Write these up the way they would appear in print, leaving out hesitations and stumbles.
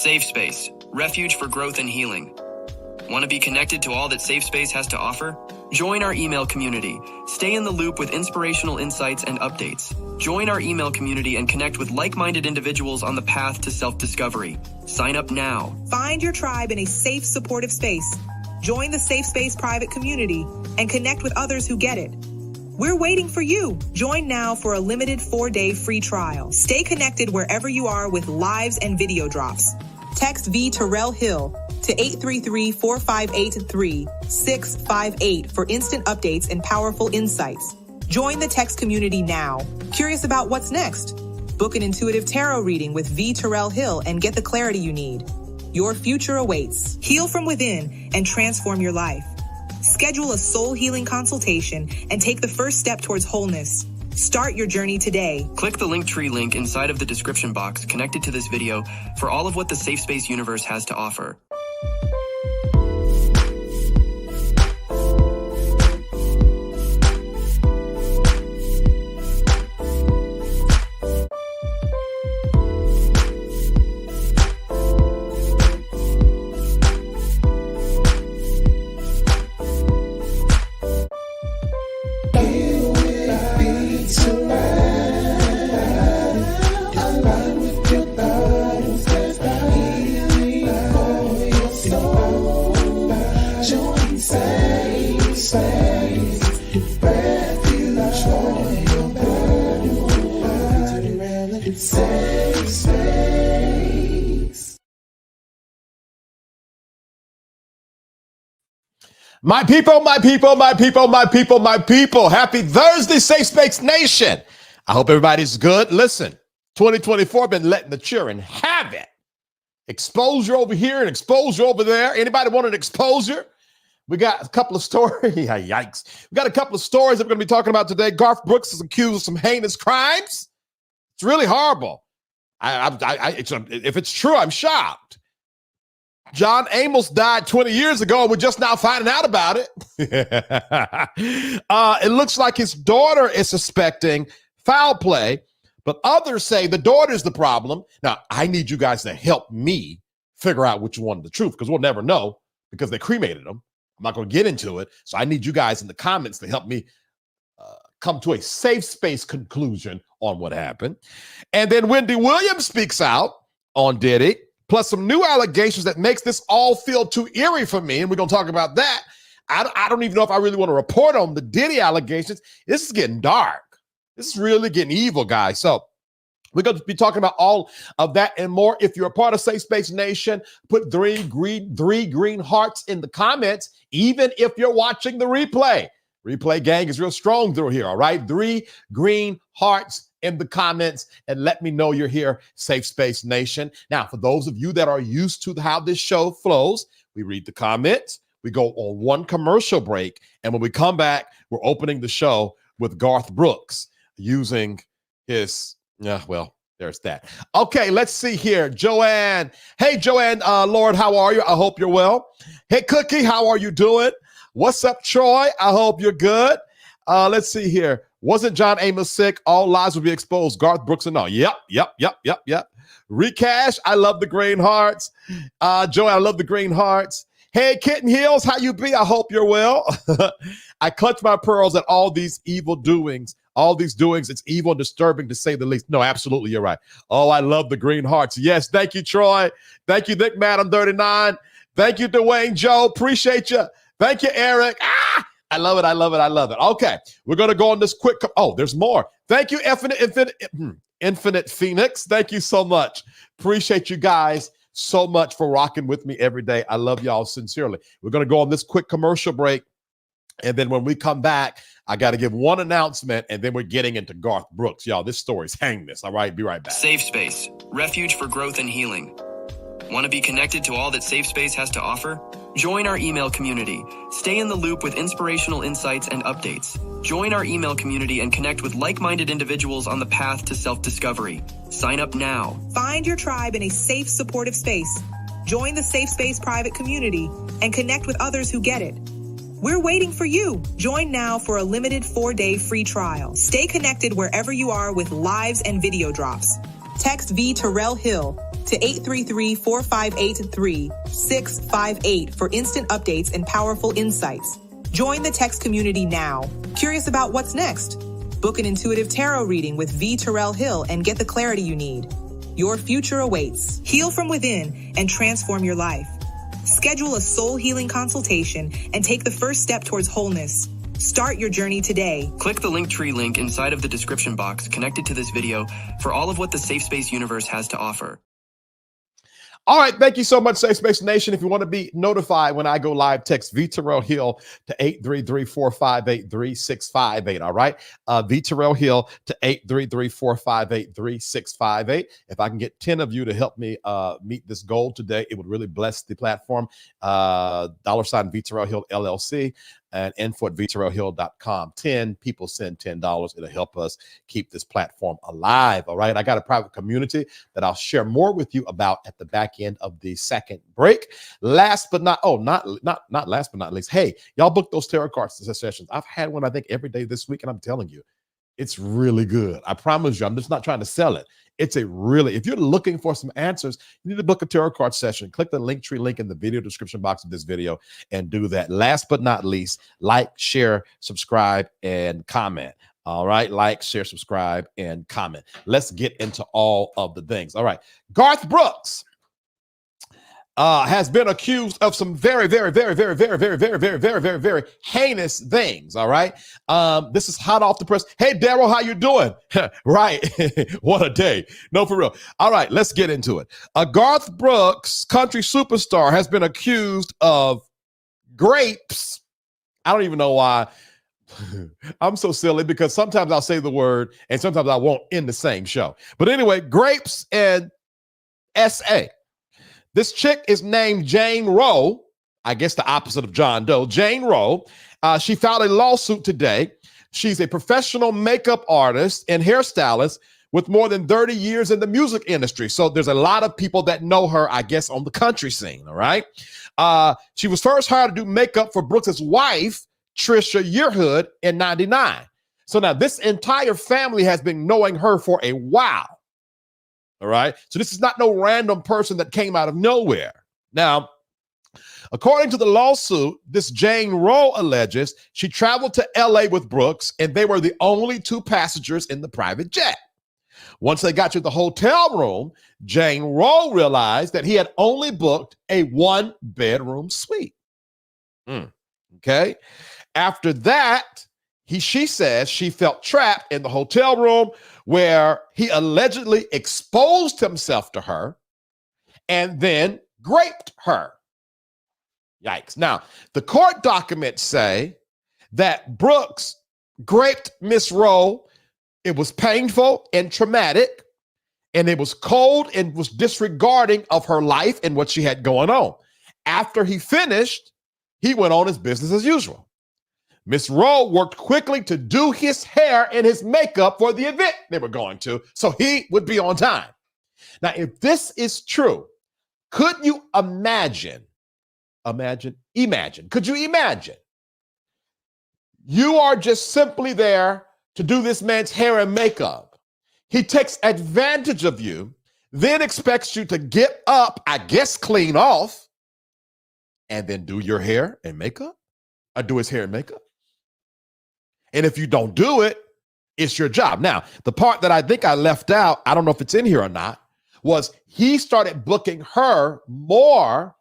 SafeSpace, refuge for growth and healing. Want to be connected to all that SafeSpace has to offer? Join our email community. Stay in the loop with inspirational insights and updates. Join our email community and connect with like-minded individuals on the path to self-discovery. Sign up now. Find your tribe in a safe, supportive space. Join the SafeSpace private community and connect with others who get it. We're waiting for you. Join now for a limited 4-day free trial. Stay connected wherever you are with lives and video drops. Text V Terrell Hill to 833-458-3658 for instant updates and powerful insights. Join the text community now. Curious about what's next? Book an intuitive tarot reading with V Terrell Hill and get the clarity you need. Your future awaits. Heal from within and transform your life. Schedule a soul healing consultation and take the first step towards wholeness. Start your journey today. Click the Linktree link inside of the description box connected to this video for all of what the SafeSpace universe has to offer. My people, my people, my people, my people, my people. Happy Thursday, SafeSpace Nation. I hope everybody's good. Listen, 2024 been letting the children have it. Exposure over here and exposure over there. Anybody want an exposure? We got a couple of stories. Yeah, yikes. We got a couple of stories that we're going to be talking about today. Garth Brooks is accused of some heinous crimes. It's really horrible. If it's true, I'm shocked. John Amos died 20 years ago, and we're just now finding out about it. It looks like his daughter is suspecting foul play, but others say the daughter's the problem. Now, I need you guys to help me figure out which one is the truth, because we'll never know because they cremated him. I'm not going to get into it, so I need you guys in the comments to help me come to a safe space conclusion on what happened. And then Wendy Williams speaks out on Diddy, plus some new allegations that makes this all feel too eerie for me. And we're going to talk about that. I don't even know if I really want to report on the Diddy allegations. This is getting dark. This is really getting evil, guys. So we're going to be talking about all of that and more. If you're a part of SafeSpace Nation, put three green hearts in the comments, even if you're watching the replay. Replay gang is real strong through here, all right? 3 green hearts in the comments and let me know you're here, SafeSpace Nation. Now, for those of you that are used to how this show flows, we read the comments, we go on one commercial break, and when we come back, we're opening the show with Garth Brooks using his, there's that. Okay, let's see here. Joanne. Hey, Joanne, Lord, how are you? I hope you're well. Hey, Cookie, how are you doing? What's up, Troy? I hope you're good. Let's see here. Wasn't John Amos sick? All lies will be exposed. Garth Brooks and all. Yep. Recash, I love the green hearts. Joey, I love the green hearts. Hey, Kitten Hills, how you be? I hope you're well. I clutch my pearls at all these evil doings. All these doings, it's evil and disturbing to say the least. No, absolutely, you're right. Oh, I love the green hearts. Yes, thank you, Troy. Thank you, Nick Madam 39. Thank you, Dwayne Joe. Appreciate you. Thank you, Eric. I love it. Okay, we're going to go on this quick. There's more. Thank you, Infinite Phoenix. Thank you so much. Appreciate you guys so much for rocking with me every day. I love y'all sincerely. We're going to go on this quick commercial break. And then when we come back, I got to give one announcement, and then we're getting into Garth Brooks. Y'all, this story's hang this. All right, be right back. SafeSpace, refuge for growth and healing. Want to be connected to all that SafeSpace has to offer? Join our email community. Stay in the loop with inspirational insights and updates. Join our email community and connect with like-minded individuals on the path to self-discovery. Sign up now. Find your tribe in a safe, supportive space. Join the SafeSpace private community and connect with others who get it. We're waiting for you. Join now for a limited 4-day free trial. Stay connected wherever you are with lives and video drops. Text V Terrell Hill to 833-458-3658 for instant updates and powerful insights. Join the text community now. Curious about what's next? Book an intuitive tarot reading with V. Terrell Hill and get the clarity you need. Your future awaits. Heal from within and transform your life. Schedule a soul healing consultation and take the first step towards wholeness. Start your journey today. Click the Linktree link inside of the description box connected to this video for all of what the SafeSpace universe has to offer. All right. Thank you so much, SafeSpace Nation. If you want to be notified when I go live, text V. Terrell Hill to 833-458-3658. All right. V. Terrell Hill to 833-458-3658. If I can get 10 of you to help me meet this goal today, it would really bless the platform. $ V. Terrell Hill LLC. And info at vterrellhill.com. 10 people send $10. It'll help us keep this platform alive. All right. I got a private community that I'll share more with you about at the back end of the second break. Last but not last but not least. Hey, y'all book those tarot card sessions. I've had one, I think, every day this week, and I'm telling you, it's really good. I promise you, I'm just not trying to sell it. It's if you're looking for some answers, you need to book a tarot card session. Click the Linktree link in the video description box of this video and do that. Last but not least, like, share, subscribe, and comment. All right. Like, share, subscribe, and comment. Let's get into all of the things. All right. Garth Brooks has been accused of some very heinous things. All right. This is hot off the press. Hey, Daryl, how you doing? Right. What a day. No, for real. All right, let's get into it. Garth Brooks, country superstar, has been accused of grapes. I don't even know why. I'm so silly because sometimes I'll say the word and sometimes I won't in the same show. But anyway, grapes and SA. This chick is named Jane Roe, I guess the opposite of John Doe. Jane Roe, she filed a lawsuit today. She's a professional makeup artist and hairstylist with more than 30 years in the music industry. So there's a lot of people that know her, I guess, on the country scene, all right? She was first hired to do makeup for Brooks' wife, Trisha Yearwood, in 99. So now this entire family has been knowing her for a while. All right. So this is not no random person that came out of nowhere. Now, according to the lawsuit, this Jane Roe alleges she traveled to LA with Brooks and they were the only two passengers in the private jet. Once they got to the hotel room, Jane Roe realized that he had only booked a 1-bedroom suite. Okay. After that, she says she felt trapped in the hotel room where he allegedly exposed himself to her and then raped her. Yikes. Now, the court documents say that Brooks raped Miss Roe. It was painful and traumatic, and it was cold and was disregarding of her life and what she had going on. After he finished, he went on his business as usual. Miss Rowe worked quickly to do his hair and his makeup for the event they were going to, so he would be on time. Now, if this is true, could you imagine? Could you imagine? You are just simply there to do this man's hair and makeup. He takes advantage of you, then expects you to get up, I guess clean off, and then do your hair and makeup? Or do his hair and makeup? And if you don't do it, it's your job. Now, the part that I think I left out, I don't know if it's in here or not, was he started booking her more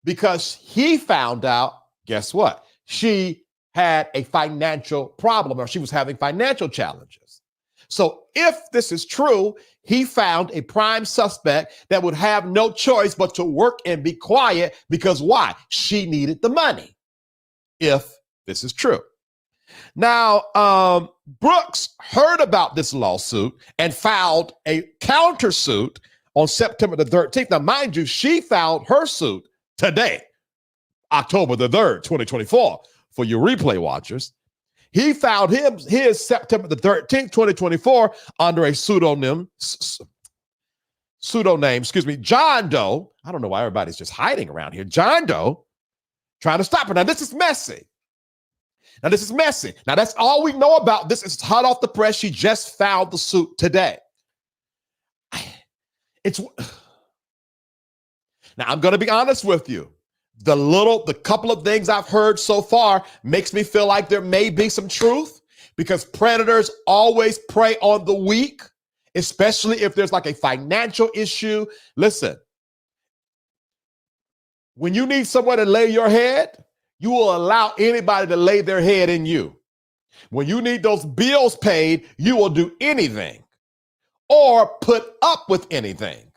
because he found out, guess what? She had a financial problem or she was having financial challenges. So if this is true, he found a prime suspect that would have no choice but to work and be quiet because why? She needed the money. If this is true. Now, Brooks heard about this lawsuit and filed a countersuit on September the 13th. Now, mind you, she filed her suit today, October the 3rd, 2024, for your replay watchers. He filed his September the 13th, 2024, under a pseudonym, John Doe. I don't know why everybody's just hiding around here. John Doe, trying to stop her. Now, this is messy. Now, that's all we know about this. It's hot off the press. She just filed the suit today. Now, I'm going to be honest with you. The couple of things I've heard so far makes me feel like there may be some truth, because predators always prey on the weak, especially if there's like a financial issue. Listen, when you need someone to lay your head, you will allow anybody to lay their head in you. When you need those bills paid, you will do anything or put up with anything.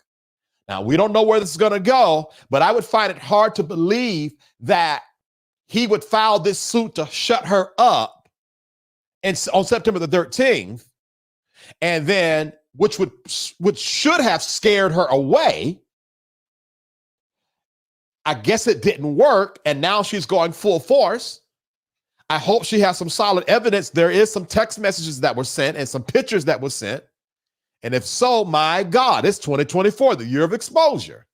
Now, we don't know where this is going to go, but I would find it hard to believe that he would file this suit to shut her up on September the 13th, and then which should have scared her away. I guess it didn't work, and now she's going full force. I hope she has some solid evidence. There is some text messages that were sent and some pictures that were sent. And if so, my God, it's 2024, the year of exposure.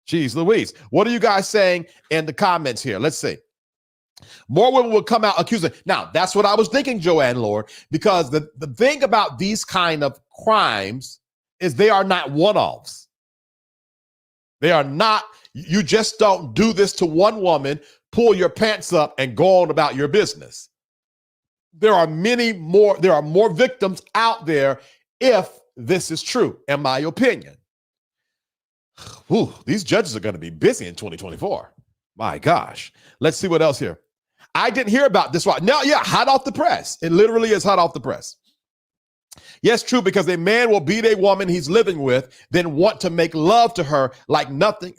Jeez Louise. What are you guys saying in the comments here? Let's see. More women will come out accusing. Now, that's what I was thinking, Joanne Lord, because the thing about these kind of crimes is they are not one-offs. They are not, you just don't do this to one woman, pull your pants up, and go on about your business. There are more victims out there if this is true, in my opinion. Whew, these judges are going to be busy in 2024. My gosh. Let's see what else here. I didn't hear about this one. No, yeah, hot off the press. It literally is hot off the press. Yes, true, because a man will beat a woman he's living with, then want to make love to her like nothing.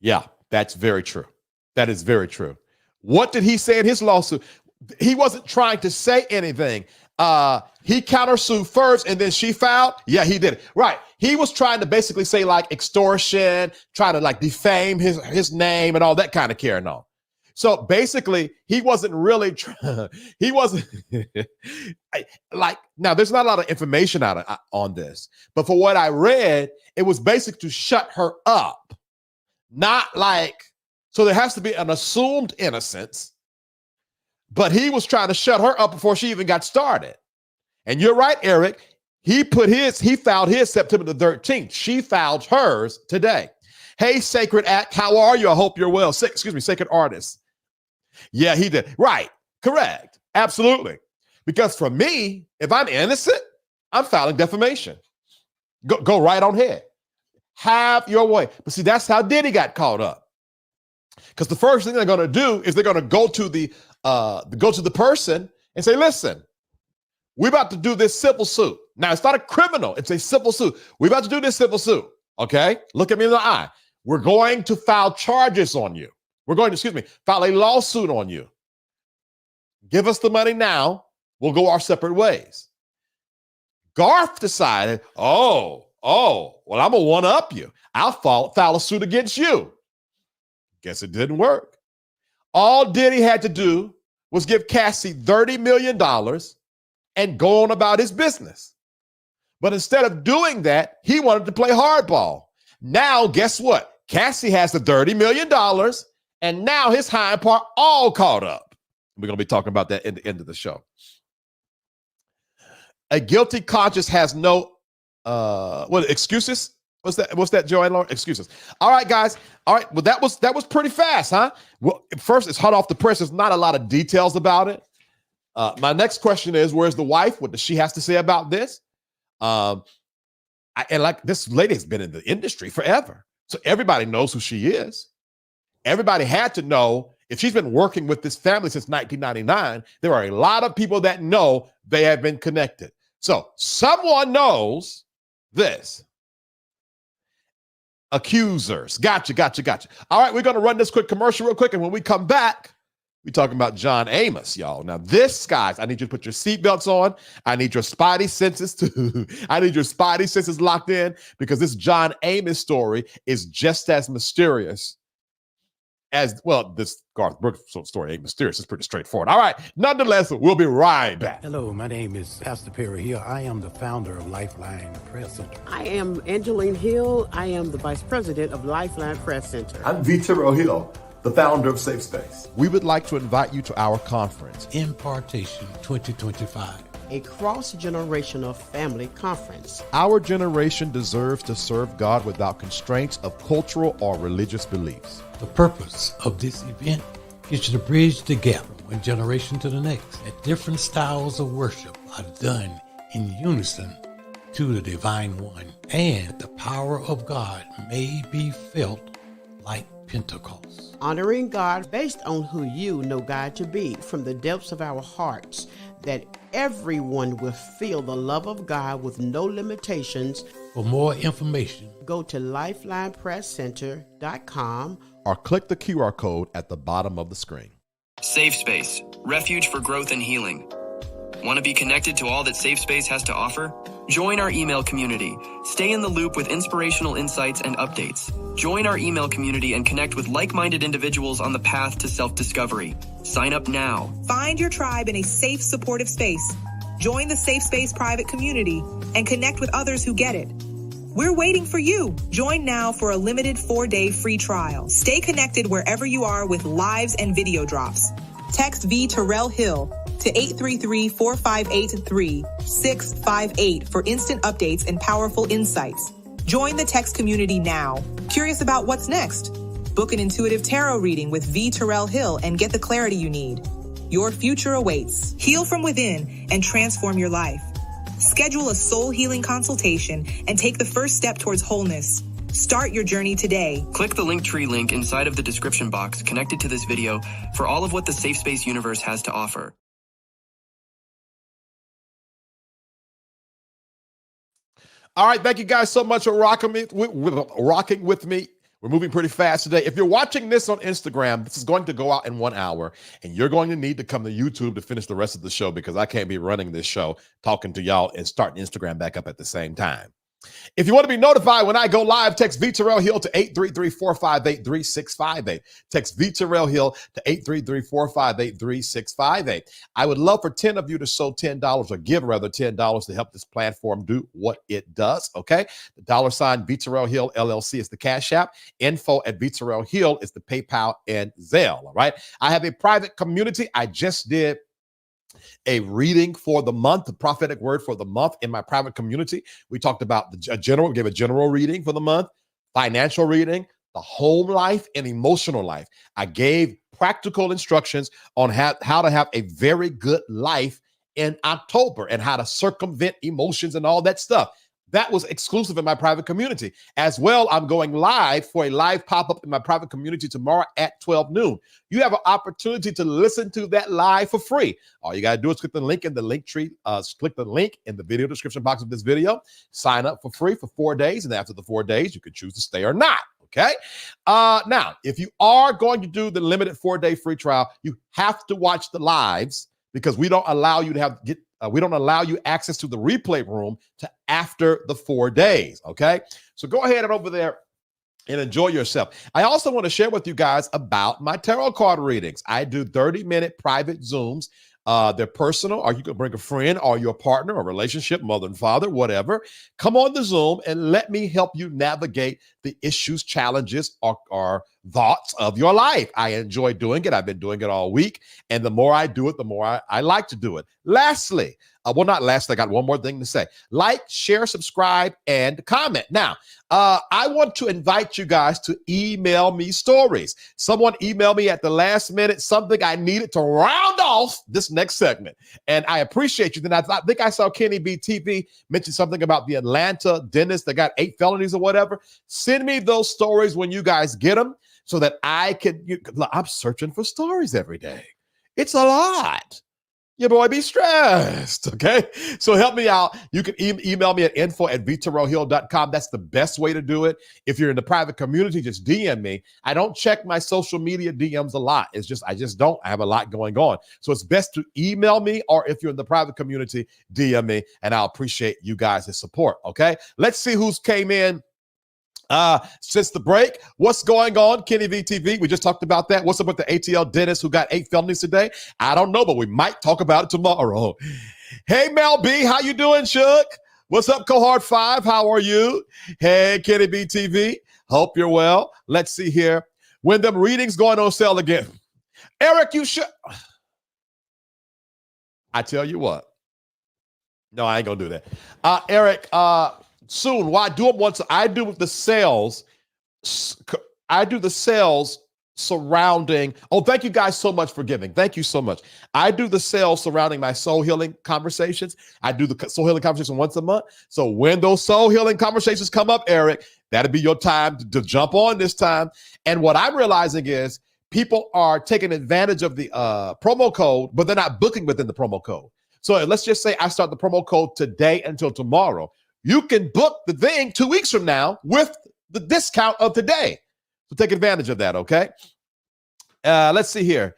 Yeah, that's very true. That is very true. What did he say in his lawsuit? He wasn't trying to say anything. He countersued first and then she filed. Yeah, he did it. Right. He was trying to basically say like extortion, try to like defame his name and all that kind of carrying on. So basically, he wasn't really, he wasn't like, now there's not a lot of information on this, but for what I read, it was basically to shut her up. Not like, so there has to be an assumed innocence, but he was trying to shut her up before she even got started. And you're right, Eric. He filed his September the 13th. She filed hers today. Hey, Sacred Act, how are you? I hope you're well. Sacred Artist. Yeah, he did. Right. Correct. Absolutely. Because for me, if I'm innocent, I'm filing defamation. Go right on ahead. Have your way. But see, that's how Diddy got caught up. Because the first thing they're going to do is they're going to go to the person and say, listen, we're about to do this civil suit. Now, it's not a criminal. It's a civil suit. We're about to do this civil suit. Okay? Look at me in the eye. We're going to file charges on you. We're going to, file a lawsuit on you. Give us the money now. We'll go our separate ways. Garth decided, well, I'm going to one-up you. I'll file a suit against you. Guess it didn't work. All Diddy had to do was give Cassie $30 million and go on about his business. But instead of doing that, he wanted to play hardball. Now, guess what? Cassie has the $30 million, and now his hind part all caught up. We're going to be talking about that at the end of the show. A guilty conscience has no excuses? What's that, Joanne Lauren? Excuses. All right, guys. All right. Well, that was pretty fast, huh? Well, first, it's hot off the press. There's not a lot of details about it. My next question is, where's the wife? What does she have to say about this? And like this lady has been in the industry forever. So everybody knows who she is. Everybody had to know if she's been working with this family since 1999, there are a lot of people that know they have been connected. So someone knows this. Accusers. Gotcha. All right, we're going to run this quick commercial real quick. And when we come back, we're talking about John Amos, y'all. Now this, guys, I need you to put your seatbelts on. I need your spidey senses locked in, because this John Amos story is just as mysterious as, well, this Garth Brooks story ain't mysterious. It's pretty straightforward. All right. Nonetheless, we'll be right back. Hello, my name is Pastor Perry here. I am the founder of Lifeline Press Center. I am Angeline Hill. I am the vice president of Lifeline Press Center. I'm Vitero Hill, the founder of SafeSpace. We would like to invite you to our conference, Impartation 2025. a cross-generational family conference. Our generation deserves to serve God without constraints of cultural or religious beliefs. The purpose of this event is to bridge the gap from one generation to the next. That different styles of worship are done in unison to the divine one, and the power of God may be felt like Pentecost. Honoring God based on who you know God to be from the depths of our hearts, that everyone will feel the love of God with no limitations. For more information, go to lifelinepresscenter.com or click the QR code at the bottom of the screen. SafeSpace, refuge for growth and healing. Want to be connected to all that SafeSpace has to offer? Join our email community. Stay in the loop with inspirational insights and updates. Join our email community and connect with like-minded individuals on the path to self-discovery. Sign up now. Find your tribe in a safe, supportive space. Join the SafeSpace private community and connect with others who get it. We're waiting for you. Join now for a limited 4-day free trial. Stay connected wherever you are with lives and video drops. Text V Terrell Hill to 833-458-3658 for instant updates and powerful insights. Join the text community now. Curious about what's next? Book an intuitive tarot reading with V Terrell Hill and get the clarity you need. Your future awaits. Heal from within and transform your life. Schedule a soul healing consultation and take the first step towards wholeness. Start your journey today. Click the Linktree link inside of the description box connected to this video for all of what the SafeSpace universe has to offer. All right, thank you guys so much for rocking with me. We're moving pretty fast today. If you're watching this on Instagram, this is going to go out in 1 hour, and you're going to need to come to YouTube to finish the rest of the show because I can't be running this show, talking to y'all, and starting Instagram back up at the same time. If you want to be notified when I go live, text V Terrell Hill to 833-458-3658. Text V Terrell Hill to 833-458-3658. I would love for 10 of you to sow $10 or give rather $10 to help this platform do what it does. Okay. The $ V Terrell Hill LLC is the Cash App. Info at V Terrell Hill is the PayPal and Zelle. All right. I have a private community. I just did a reading for the month, the prophetic word for the month in my private community. We talked about we gave a general reading for the month, financial reading, the home life, and emotional life. I gave practical instructions on how to have a very good life in October and how to circumvent emotions and all that stuff. That was exclusive in my private community. As well, I'm going live for a live pop-up in my private community tomorrow at 12 noon. You have an opportunity to listen to that live for free. All you got to do is click the link in the link tree, click the link in the video description box of this video, sign up for free for 4 days, and after the 4 days, you can choose to stay or not. Okay. Now, if you are going to do the limited 4-day free trial, you have to watch the lives because we don't allow you to we don't allow you access to the replay room to after the 4 days. Okay. So go ahead and over there and enjoy yourself. I also want to share with you guys about my tarot card readings. I do 30-minute private Zooms. They're personal, or you can bring a friend or your partner or relationship, mother and father, whatever. Come on the Zoom and let me help you navigate the issues, challenges, or thoughts of your life. I enjoy doing it. I've been doing it all week. And the more I do it, the more I like to do it. Lastly, not lastly, I got one more thing to say. Like, share, subscribe, and comment. Now, I want to invite you guys to email me stories. Someone emailed me at the last minute something I needed to round off this next segment. And I appreciate you. Then I think I saw Kenny B TV mention something about the Atlanta dentist that got 8 felonies or whatever. Send me those stories when you guys get them so that I can. I'm searching for stories every day. It's a lot. Your boy be stressed, okay? So help me out. You can email me at info@vterrellhill.com. That's the best way to do it. If you're in the private community, just DM me. I don't check my social media DMs a lot. I just don't. I have a lot going on. So it's best to email me, or if you're in the private community, DM me, and I'll appreciate you guys' support, okay? Let's see who's came in since the break. What's going on, Kenny VTV? We just talked about that. What's up with the ATL dentist who got 8 felonies today? I don't know, but we might talk about it tomorrow. Hey, Mel B, how you doing, Shook? What's up, Cohort 5? How are you? Hey, Kenny VTV. Hope you're well. Let's see here. When them readings going on sale again? Eric, you should. I tell you what. No, I ain't gonna do that. Eric, soon. Why do it once? I do the sales. I do the sales surrounding. Oh, thank you guys so much for giving. Thank you so much. I do the sales surrounding my soul healing conversations. I do the soul healing conversation once a month. So when those soul healing conversations come up, Eric, that'll be your time to jump on this time. And what I'm realizing is people are taking advantage of the promo code, but they're not booking within the promo code. So let's just say I start the promo code today until tomorrow. You can book the thing 2 weeks from now with the discount of today. So take advantage of that, okay? Let's see here.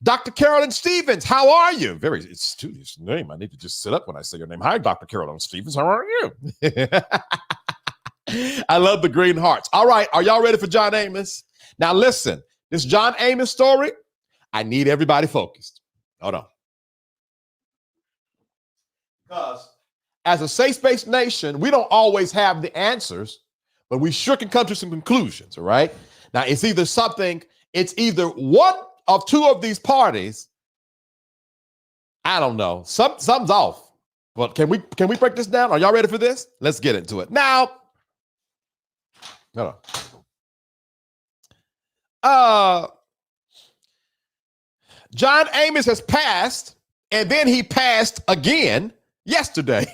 Dr. Carolyn Stevens, how are you? Very studious name. I need to just sit up when I say your name. Hi, Dr. Carolyn Stevens. How are you? I love the green hearts. All right, are y'all ready for John Amos? Now listen, this John Amos story, I need everybody focused. Hold on. Because as a safe-space nation, we don't always have the answers, but we sure can come to some conclusions, all right? Now, it's either one of two of these parties. I don't know. Something's off. But can we break this down? Are y'all ready for this? Let's get into it. Now, hold on. John Amos has passed, and then he passed again yesterday.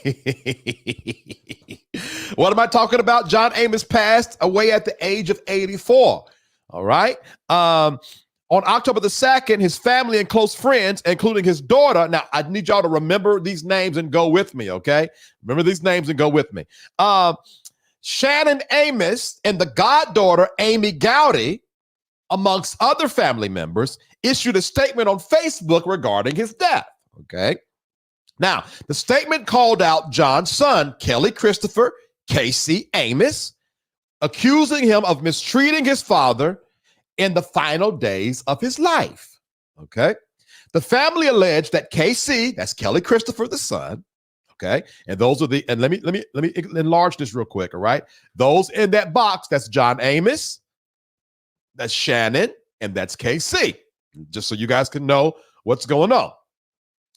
What am I talking about? John Amos passed away at the age of 84. All right. On October the 2nd, his family and close friends, including his daughter. Now, I need y'all to remember these names and go with me, okay? Remember these names and go with me. Shannon Amos and the goddaughter, Amy Gowdy, amongst other family members, issued a statement on Facebook regarding his death, okay? Now, the statement called out John's son, Kelly Christopher Casey Amos, accusing him of mistreating his father in the final days of his life, okay? The family alleged that KC, that's Kelly Christopher, the son, okay? And those are and let me enlarge this real quick, all right? Those in that box, that's John Amos, that's Shannon, and that's KC, just so you guys can know what's going on.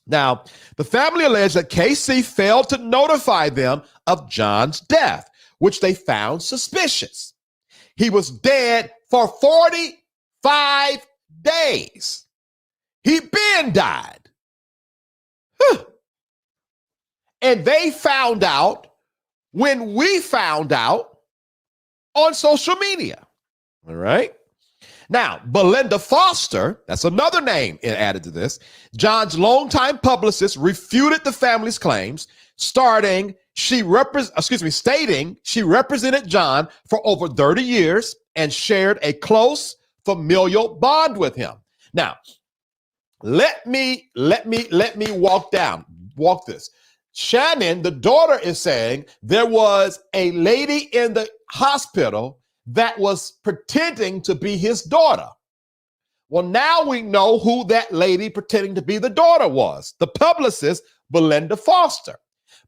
Now, the family alleged that KC failed to notify them of John's death, which they found suspicious. He was dead for 45 days. He been died. And they found out when we found out on social media. All right. Now, Belinda Foster, that's another name added to this, John's longtime publicist, refuted the family's claims, stating she represented John for over 30 years and shared a close familial bond with him. Now, let me walk this. Shannon, the daughter, is saying there was a lady in the hospital that was pretending to be his daughter. Well, now we know who that lady pretending to be the daughter was, the publicist, Belinda Foster.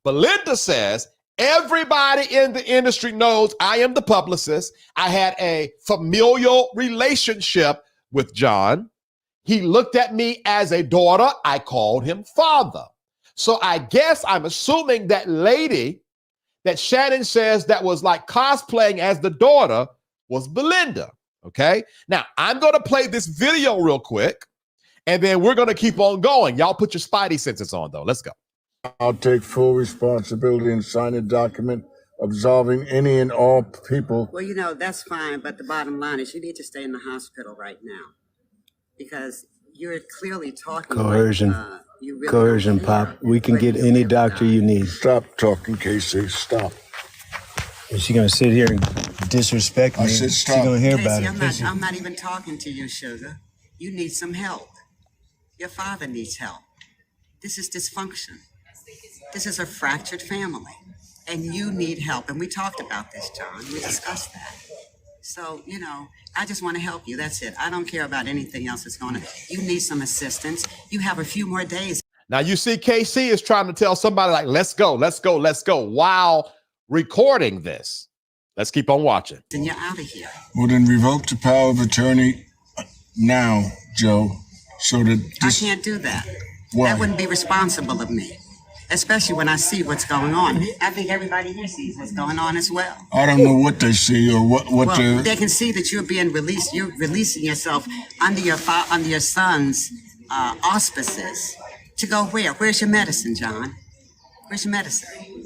Belinda says, everybody in the industry knows I am the publicist. I had a familial relationship with John. He looked at me as a daughter. I called him father. So I guess I'm assuming that lady that Shannon says that was like cosplaying as the daughter was Belinda, okay? Now, I'm going to play this video real quick, and then we're going to keep on going. Y'all put your spidey senses on, though. Let's go. I'll take full responsibility and sign a document absolving any and all people. Well, that's fine, but the bottom line is you need to stay in the hospital right now because you're clearly talking coercion. Like, you really coercion, Pop. We can get any doctor you need. Stop talking, Casey. Stop. Is she gonna sit here and disrespect me? I said stop. She's gonna hear Casey, about it. I'm not even talking to you, sugar. You need some help. Your father needs help. This is dysfunction. This is a fractured family, and you need help. And we talked about this, John. We discussed that. So, I just want to help you. That's it. I don't care about anything else that's going on. You need some assistance. You have a few more days. Now, you see, KC is trying to tell somebody like, let's go, while recording this. Let's keep on watching. And you're out of here. Well, then revoke the power of attorney now, Joe, so that I can't do that. Why? That wouldn't be responsible of me. especially when I see what's going on. I think everybody here sees what's going on as well. I don't know what they see or what Well, they can see that you're being released. You're releasing yourself under your son's auspices to go where? Where's your medicine, John? Where's your medicine?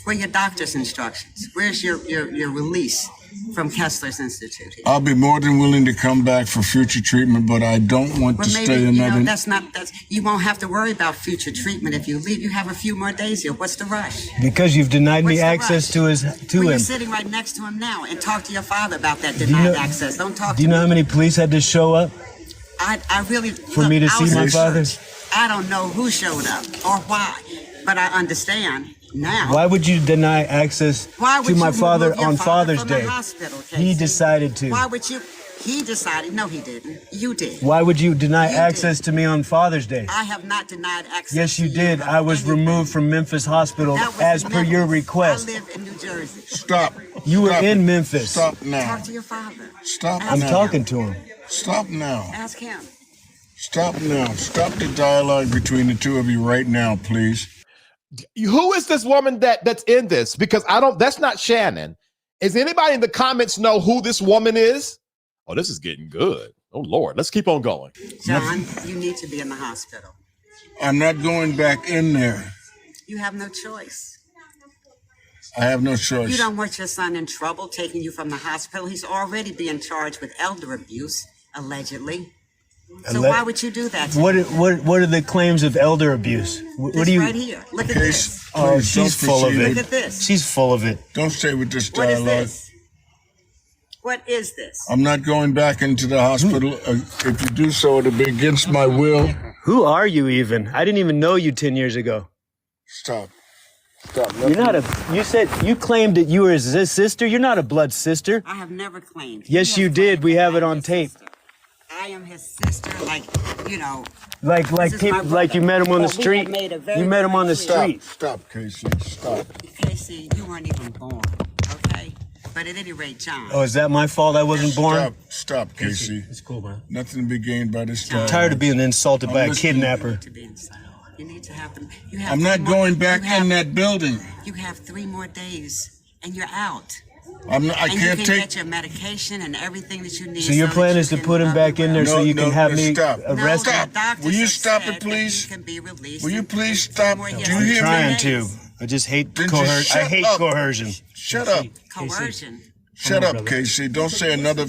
Where are your doctor's instructions? Where's your release from Kessler's Institute here? I'll be more than willing to come back for future treatment, but I don't want to stay another. You won't have to worry about future treatment if you leave. You have a few more days here. What's the rush? Because you've denied me access to him. You're sitting right next to him now, and talk to your father about that denied access. Don't talk to me. Do you know how many police had to show up I really for me to see my father? I don't know who showed up or why, but I understand now. Why would you deny access to my father on Father's Day? He decided to. Why would you? He decided. No, he didn't. You did. Why would you deny access to me on Father's Day? I have not denied access. Yes, you did. I was removed from Memphis Hospital as per your request. I live in New Jersey. Stop. You were in Memphis. Stop now. Talk to your father. Stop now. I'm talking to him. Stop now. Ask him. Stop now. Stop the dialogue between the two of you right now, please. Who is this woman that's in this? Because that's not Shannon. Is anybody in the comments know who this woman is? Oh, this is getting good. Oh, Lord. Let's keep on going. John, you need to be in the hospital. I'm not going back in there. You have no choice. I have no choice. You don't want your son in trouble taking you from the hospital. He's already being charged with elder abuse, allegedly. So why would you do that? What are the claims of elder abuse? What do you? Right here. Look at this. Oh, she's full of it. Look at this. She's full of it. Don't stay with this What dialogue. is this? What is this? I'm not going back into the hospital. If you do so, it'll be against my will. Who are you even? I didn't even know you 10 years ago. Stop. Stop. You're not you said you claimed that you were his sister. You're not a blood sister. I have never claimed. Yes, you did. We have it on tape. I am his sister, like Like you met him on the street. You met him on the street. Stop, Casey. Stop. Casey, you weren't even born, okay? But at any rate, John. Oh, is that my fault I wasn't born? Stop, Casey. It's cool, man. Nothing to be gained by this. I'm tired of being insulted by a kidnapper. You need to have them. I'm not going back in that building. You have 3 more days, and you're out. I You can't can take. get your medication and everything that you need. So your plan is to put him back in there so you can have me arrested? Stop. Will you stop it, please? Will you please stop? Do you hear me? I'm trying to. I just hate coercion. I hate coercion. Shut up. Coercion. Shut up, Casey. Don't say another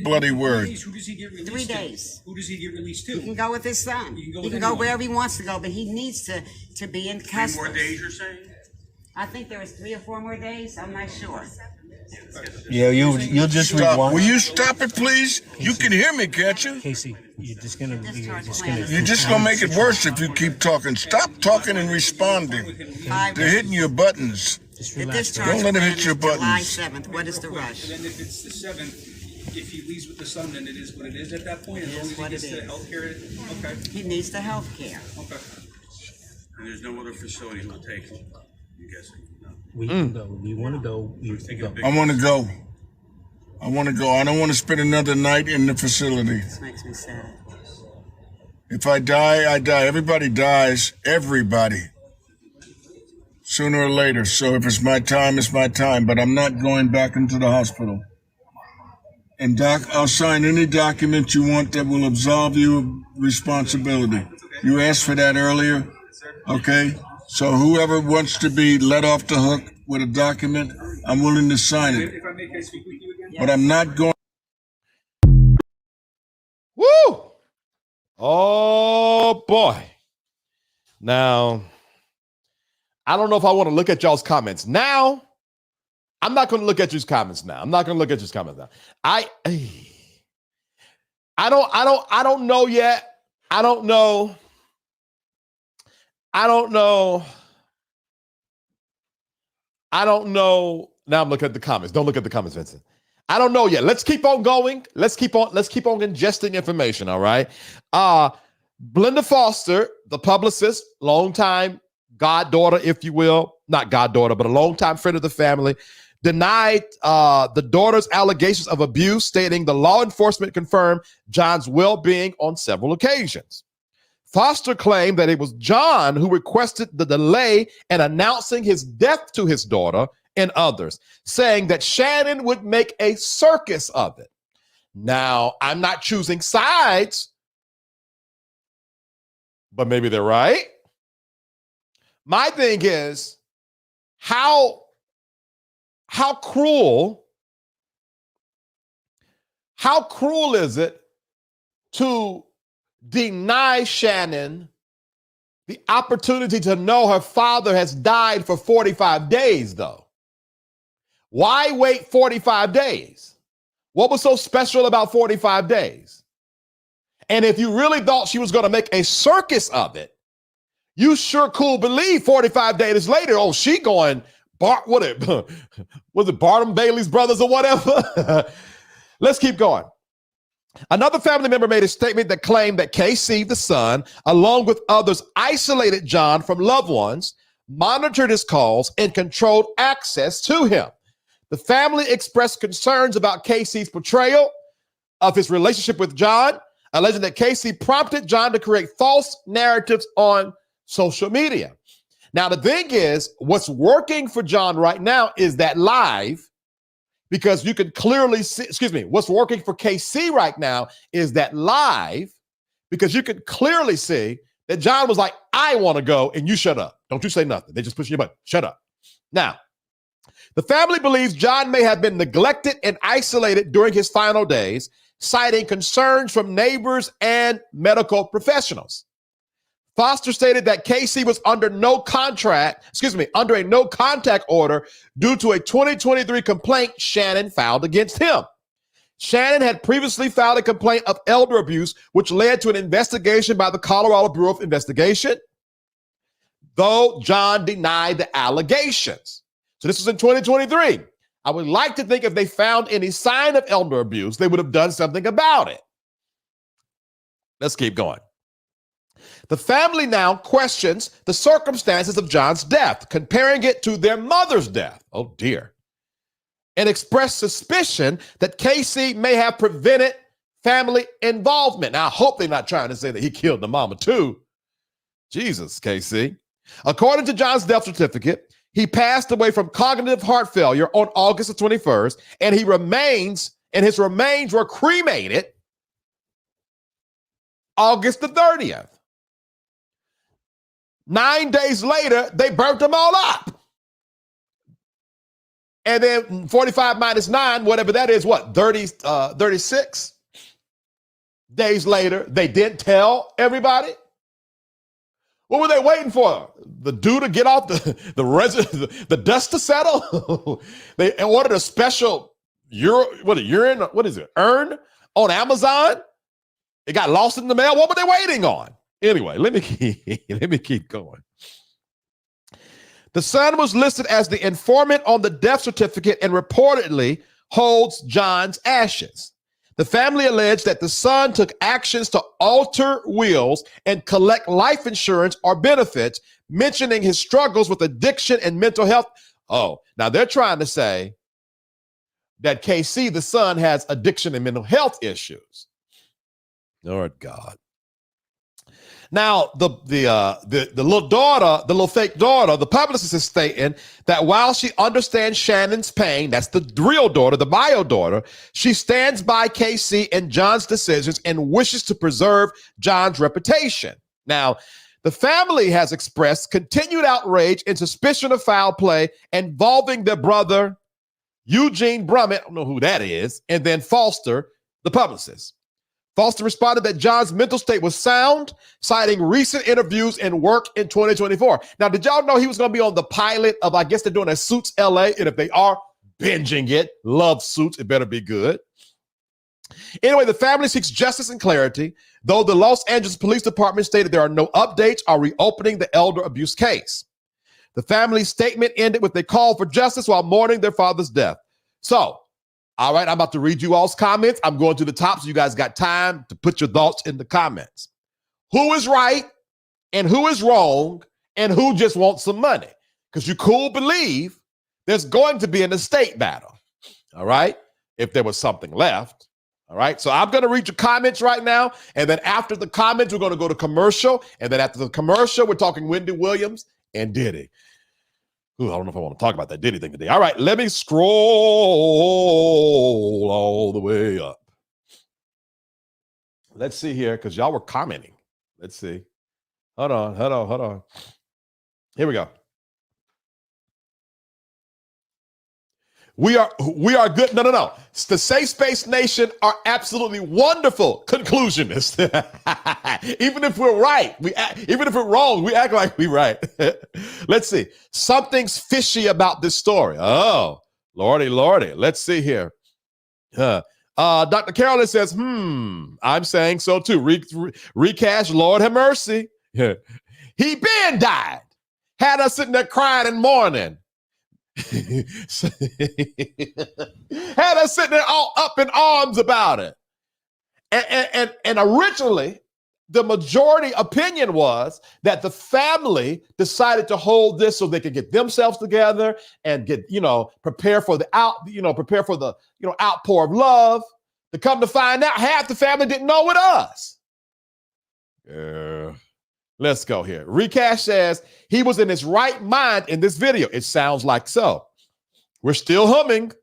bloody word. 3 days. Who does he get released to? He can go with his son. He can go wherever he wants to go, but he needs to be in custody. 3 more days, you're saying? I think there was 3 or 4 more days. I'm not sure. Yeah, you'll just Stop. rewind. Will you stop it, please? You can hear me, can't you? Casey, you're just gonna make it worse if you keep talking. Stop talking and responding. They're hitting your buttons. The discharge Don't let him plan hit your is July buttons. 7th. What is the rush? Then if it's the 7th, if he leaves with the son, then it is what it is at that point, as long as he gets the health care. Okay. He needs the health care. Okay. And there's no other facility who'll take him, I'm guessing. No. We can go. We want to go. I want to go. I want to go. I don't want to spend another night in the facility. This makes me sad. If I die, I die. Everybody dies. Everybody. Sooner or later. So if it's my time, it's my time. But I'm not going back into the hospital. And Doc, I'll sign any document you want that will absolve you of responsibility. You asked for that earlier. Okay? So whoever wants to be let off the hook with a document, I'm willing to sign it. If I may, can I speak with you again? But I'm not going. Woo! Oh, boy. Now, I don't know if I want to look at y'all's comments now. I'm not going to look at your comments now. I don't know yet. I don't know. Now I'm looking at the comments. Don't look at the comments, Vincent. I don't know yet. Let's keep on going. Let's keep on ingesting information. All right. Glenda Foster, the publicist, longtime goddaughter, if you will, not goddaughter, but a longtime friend of the family, denied the daughter's allegations of abuse, stating the law enforcement confirmed John's well-being on several occasions. Foster claimed that it was John who requested the delay in announcing his death to his daughter and others, saying that Shannon would make a circus of it. Now, I'm not choosing sides, but maybe they're right. My thing is, how cruel is it to deny Shannon the opportunity to know her father has died for 45 days, though? Why wait 45 days? What was so special about 45 days? And if you really thought she was going to make a circus of it, you sure could believe 45 days later, oh, she going, was it Barnum Bailey's brothers or whatever? Let's keep going. Another family member made a statement that claimed that KC, the son, along with others, isolated John from loved ones, monitored his calls, and controlled access to him. The family expressed concerns about KC's portrayal of his relationship with John, alleging that KC prompted John to create false narratives on social media. Now, the thing is, what's working for John right now is that live, because you can clearly see, what's working for KC right now is that live, because you can clearly see that John was like, I want to go, and you shut up. Don't you say nothing. They just push your button. Shut up. Now, the family believes John may have been neglected and isolated during his final days, citing concerns from neighbors and medical professionals. Foster stated that KC was under a no contact order due to a 2023 complaint Shannon filed against him. Shannon had previously filed a complaint of elder abuse, which led to an investigation by the Colorado Bureau of Investigation, though John denied the allegations. So this was in 2023. I would like to think if they found any sign of elder abuse, they would have done something about it. Let's keep going. The family now questions the circumstances of John's death, comparing it to their mother's death. Oh, dear. And expressed suspicion that KC may have prevented family involvement. Now, I hope they're not trying to say that he killed the mama, too. Jesus, KC. According to John's death certificate, he passed away from cognitive heart failure on August the 21st, and his remains were cremated August the 30th. 9 days later, they burnt them all up. And then 45 minus 9, whatever that is, 36 days later, they didn't tell everybody? What were they waiting for? The dew to get off, the dust to settle? They ordered a special urn on Amazon? It got lost in the mail? What were they waiting on? Anyway, let me keep going. The son was listed as the informant on the death certificate and reportedly holds John's ashes. The family alleged that the son took actions to alter wills and collect life insurance or benefits, mentioning his struggles with addiction and mental health. Oh, now they're trying to say that KC, the son, has addiction and mental health issues. Lord God. Now, the little daughter, the little fake daughter, the publicist is stating that while she understands Shannon's pain, that's the real daughter, the bio daughter, she stands by KC and John's decisions and wishes to preserve John's reputation. Now, the family has expressed continued outrage and suspicion of foul play involving their brother, Eugene Brummett, I don't know who that is, and then Foster, the publicist. Foster responded that John's mental state was sound, citing recent interviews and work in 2024. Now, did y'all know he was going to be on the pilot of, I guess they're doing a Suits LA, and if they are binging it, love Suits, it better be good. Anyway, the family seeks justice and clarity, though the Los Angeles Police Department stated there are no updates or reopening the elder abuse case. The family's statement ended with a call for justice while mourning their father's death. So, all right, I'm about to read you all's comments. I'm going to the top so you guys got time to put your thoughts in the comments. Who is right and who is wrong and who just wants some money? Because you could believe there's going to be an estate battle, all right, if there was something left, All right. So I'm going to read your comments right now. And then after the comments, we're going to go to commercial. And then after the commercial, we're talking Wendy Williams and Diddy. Ooh, I don't know if I want to talk about that Diddy thing today. All right. Let me scroll all the way up. Let's see here, because y'all were commenting. Let's see. Hold on. Here we go. We are good. No. The Safe Space Nation are absolutely wonderful conclusionists. Even if we're right, even if we're wrong, we act like we're right. Let's see. Something's fishy about this story. Oh, Lordy. Let's see here. Dr. Carolyn says, I'm saying so too. Recast, Lord have mercy. He been died. Had us sitting there crying and mourning. Had us sitting there all up in arms about it. And originally, the majority opinion was that the family decided to hold this so they could get themselves together and get, prepare for the outpour of love. To come to find out, half the family didn't know it us. Let's go here. Recash says he was in his right mind in this video. It sounds like so. We're still humming.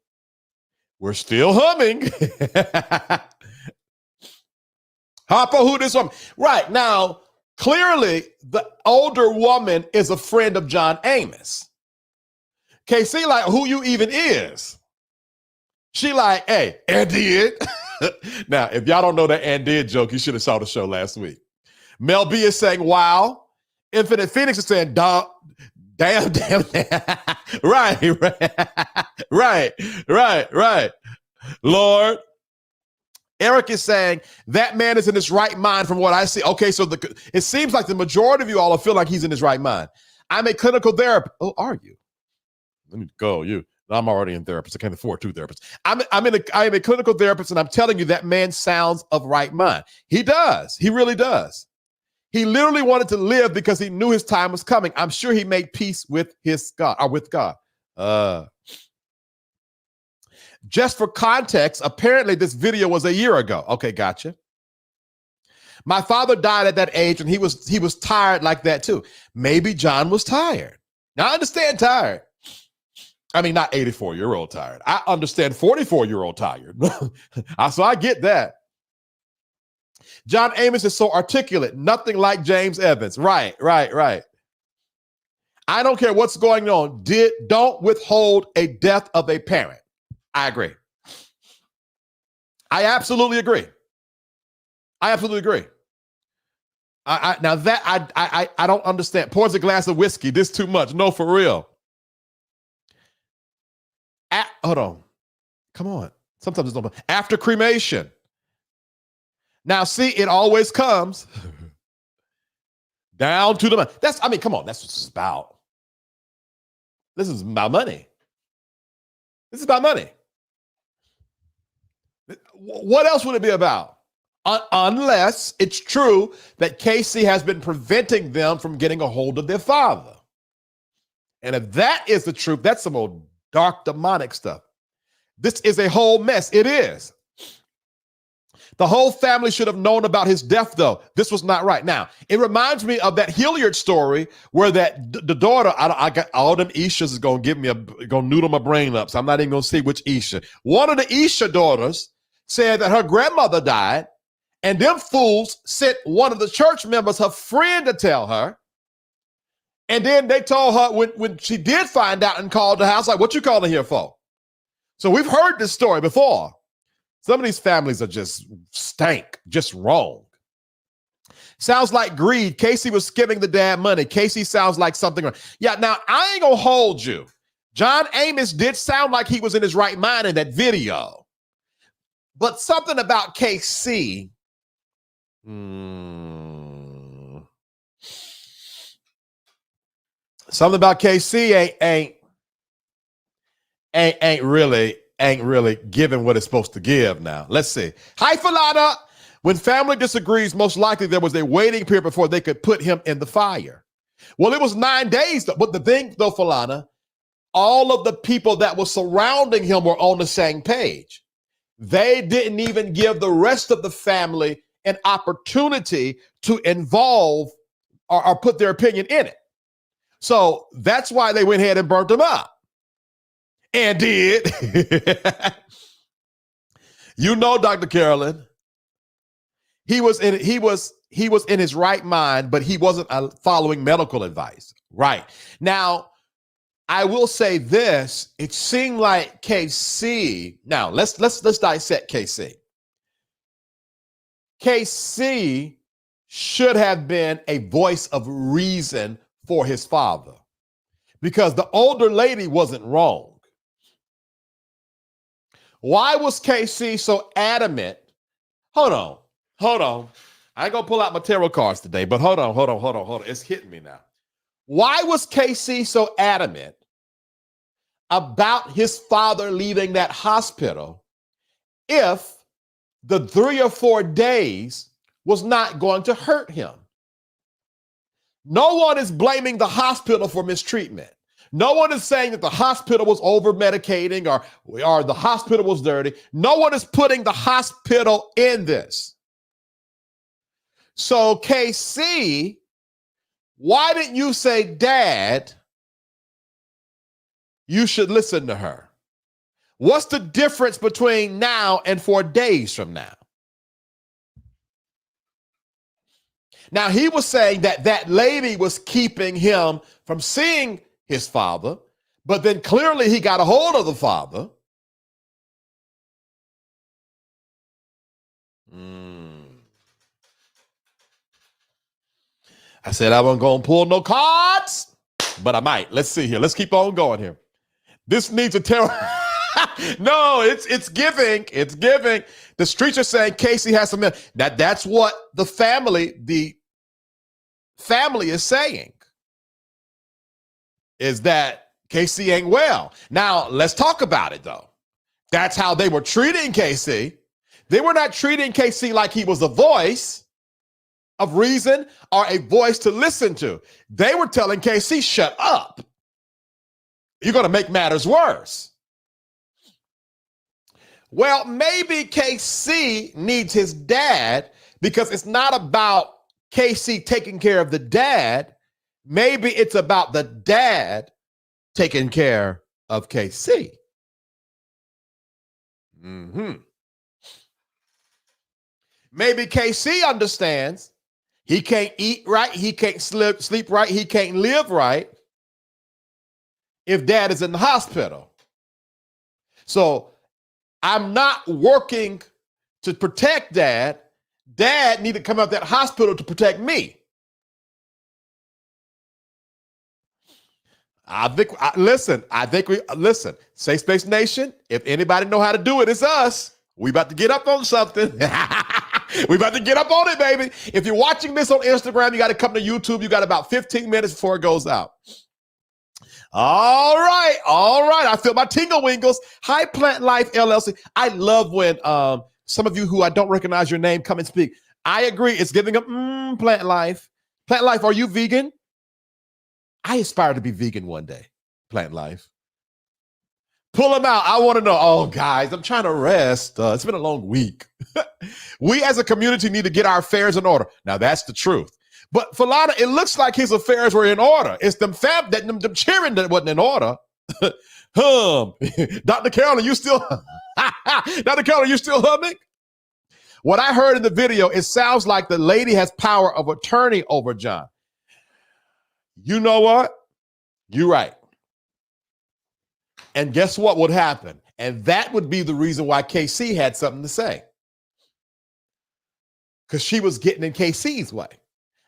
Harpo, who this woman? Right now, clearly the older woman is a friend of John Amos. KC, like, who you even is? She like, hey, and did. Now, if y'all don't know that and did joke, you should have saw the show last week. Mel B is saying, wow. Infinite Phoenix is saying, damn. Right. Lord. Eric is saying, that man is in his right mind from what I see. Okay, so it seems like the majority of you all feel like he's in his right mind. I'm a clinical therapist. Oh, are you? Let me go, you. I'm already in therapist. I can't afford two therapists. I am a clinical therapist, and I'm telling you that man sounds of right mind. He does. He really does. He literally wanted to live because he knew his time was coming. I'm sure he made peace with his God or with God. Just for context, apparently this video was a year ago. Okay, gotcha. My father died at that age, and he was tired like that too. Maybe John was tired. Now I understand tired. I mean, not 84-year-old tired. I understand 44-year-old tired. So I get that. John Amos is so articulate, nothing like James Evans. Right. I don't care what's going on. Don't withhold a death of a parent. I agree. I absolutely agree. I don't understand. Pours a glass of whiskey. This too much. No, for real. Hold on. Come on. Sometimes it's not. After cremation. Now, see, it always comes down to the money. Come on. That's what it's about. This is about money. What else would it be about? Unless it's true that Casey has been preventing them from getting a hold of their father. And if that is the truth, that's some old dark demonic stuff. This is a whole mess. It is. The whole family should have known about his death, though. This was not right. Now, it reminds me of that Hilliard story where the daughter, I got all them Ishas is going to noodle my brain up, so I'm not even going to see which Isha. One of the Isha daughters said that her grandmother died, and them fools sent one of the church members, her friend, to tell her. And then they told her when she did find out and called the house, like, what you calling here for? So we've heard this story before. Some of these families are just stank, just wrong. Sounds like greed. Casey was skimming the dad money. Casey sounds like something wrong. Yeah, now I ain't gonna hold you. John Amos did sound like he was in his right mind in that video. But something about KC. Something about KC ain't really giving what it's supposed to give now. Let's see. Hi, Falana. When family disagrees, most likely there was a waiting period before they could put him in the fire. Well, it was 9 days. But the thing, though, Falana, all of the people that were surrounding him were on the same page. They didn't even give the rest of the family an opportunity to involve or put their opinion in it. So that's why they went ahead and burnt him up. And did. You know, Dr. Carolyn, he was in his right mind, but he wasn't following medical advice. Right. Now, I will say this, it seemed like KC. Now, let's dissect KC. KC should have been a voice of reason for his father, because the older lady wasn't wrong. Why was KC so adamant? Hold on. I ain't gonna pull out my tarot cards today, but hold on. It's hitting me now. Why was KC so adamant about his father leaving that hospital if the 3 or 4 days was not going to hurt him? No one is blaming the hospital for mistreatment. No one is saying that the hospital was over medicating or the hospital was dirty. No one is putting the hospital in this. So KC, why didn't you say, Dad, you should listen to her? What's the difference between now and 4 days from now? Now, he was saying that that lady was keeping him from seeing his father, but then clearly he got a hold of the father. I said I wasn't going to pull no cards, but I might. Let's see here. Let's keep on going here. This needs a tarot. No, it's giving. It's giving. The streets are saying Casey has some. That's what the family is saying, is that Casey ain't well. Now, let's talk about it, though. That's how they were treating Casey. They were not treating Casey like he was a voice of reason or a voice to listen to. They were telling Casey, shut up. You're going to make matters worse. Well, maybe KC needs his dad, because it's not about KC taking care of the dad. Maybe it's about the dad taking care of KC. Maybe KC understands he can't eat right, he can't sleep right, he can't live right if dad is in the hospital. So I'm not working to protect dad. Dad need to come out of that hospital to protect me. Listen, SafeSpace Nation, if anybody know how to do it, it's us. We about to get up on something. We about to get up on it, baby. If you're watching this on Instagram, you got to come to YouTube. You got about 15 minutes before it goes out. All right. I feel my tingle wingles. Hi, Plant Life LLC. I love when some of you who I don't recognize your name come and speak. I agree. It's giving them Plant Life. Plant Life, are you vegan? I aspire to be vegan one day. Plant Life. Pull them out. I want to know. Oh, guys, I'm trying to rest. It's been a long week. We as a community need to get our affairs in order. Now, that's the truth. But for Lana, it looks like his affairs were in order. It's them cheering that wasn't in order. Dr. Carolyn, you still humming? What I heard in the video, it sounds like the lady has power of attorney over John. You know what? You're right. And guess what would happen? And that would be the reason why KC had something to say. Because she was getting in KC's way.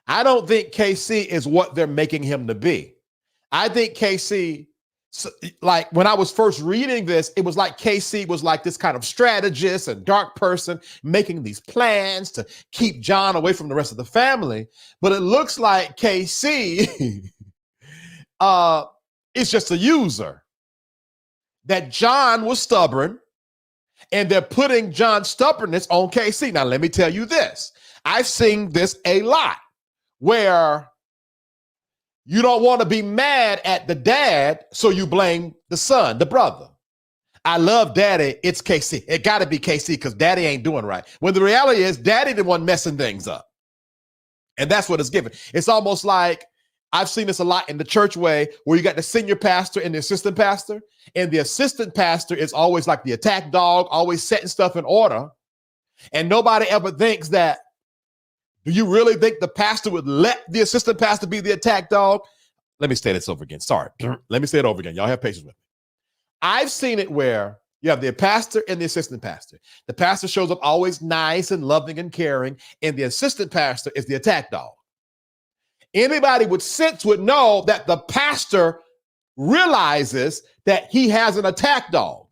I don't think KC is what they're making him to be. I think KC, like when I was first reading this, it was like KC was like this kind of strategist and dark person making these plans to keep John away from the rest of the family. But it looks like KC is just a user. That John was stubborn, and they're putting John's stubbornness on KC. Now, let me tell you this. I've seen this a lot, where you don't want to be mad at the dad, so you blame the son, the brother. I love daddy. It's KC. It got to be KC because daddy ain't doing right. When the reality is daddy the one messing things up. And that's what it's given. It's almost like I've seen this a lot in the church way where you got the senior pastor and the assistant pastor. And the assistant pastor is always like the attack dog, always setting stuff in order. And nobody ever thinks that, do you really think the pastor would let the assistant pastor be the attack dog? Let me say this over again. Sorry. Let me say it over again. Y'all have patience with me. I've seen it where you have the pastor and the assistant pastor. The pastor shows up always nice and loving and caring, and the assistant pastor is the attack dog. Anybody with sense would know that the pastor realizes that he has an attack dog.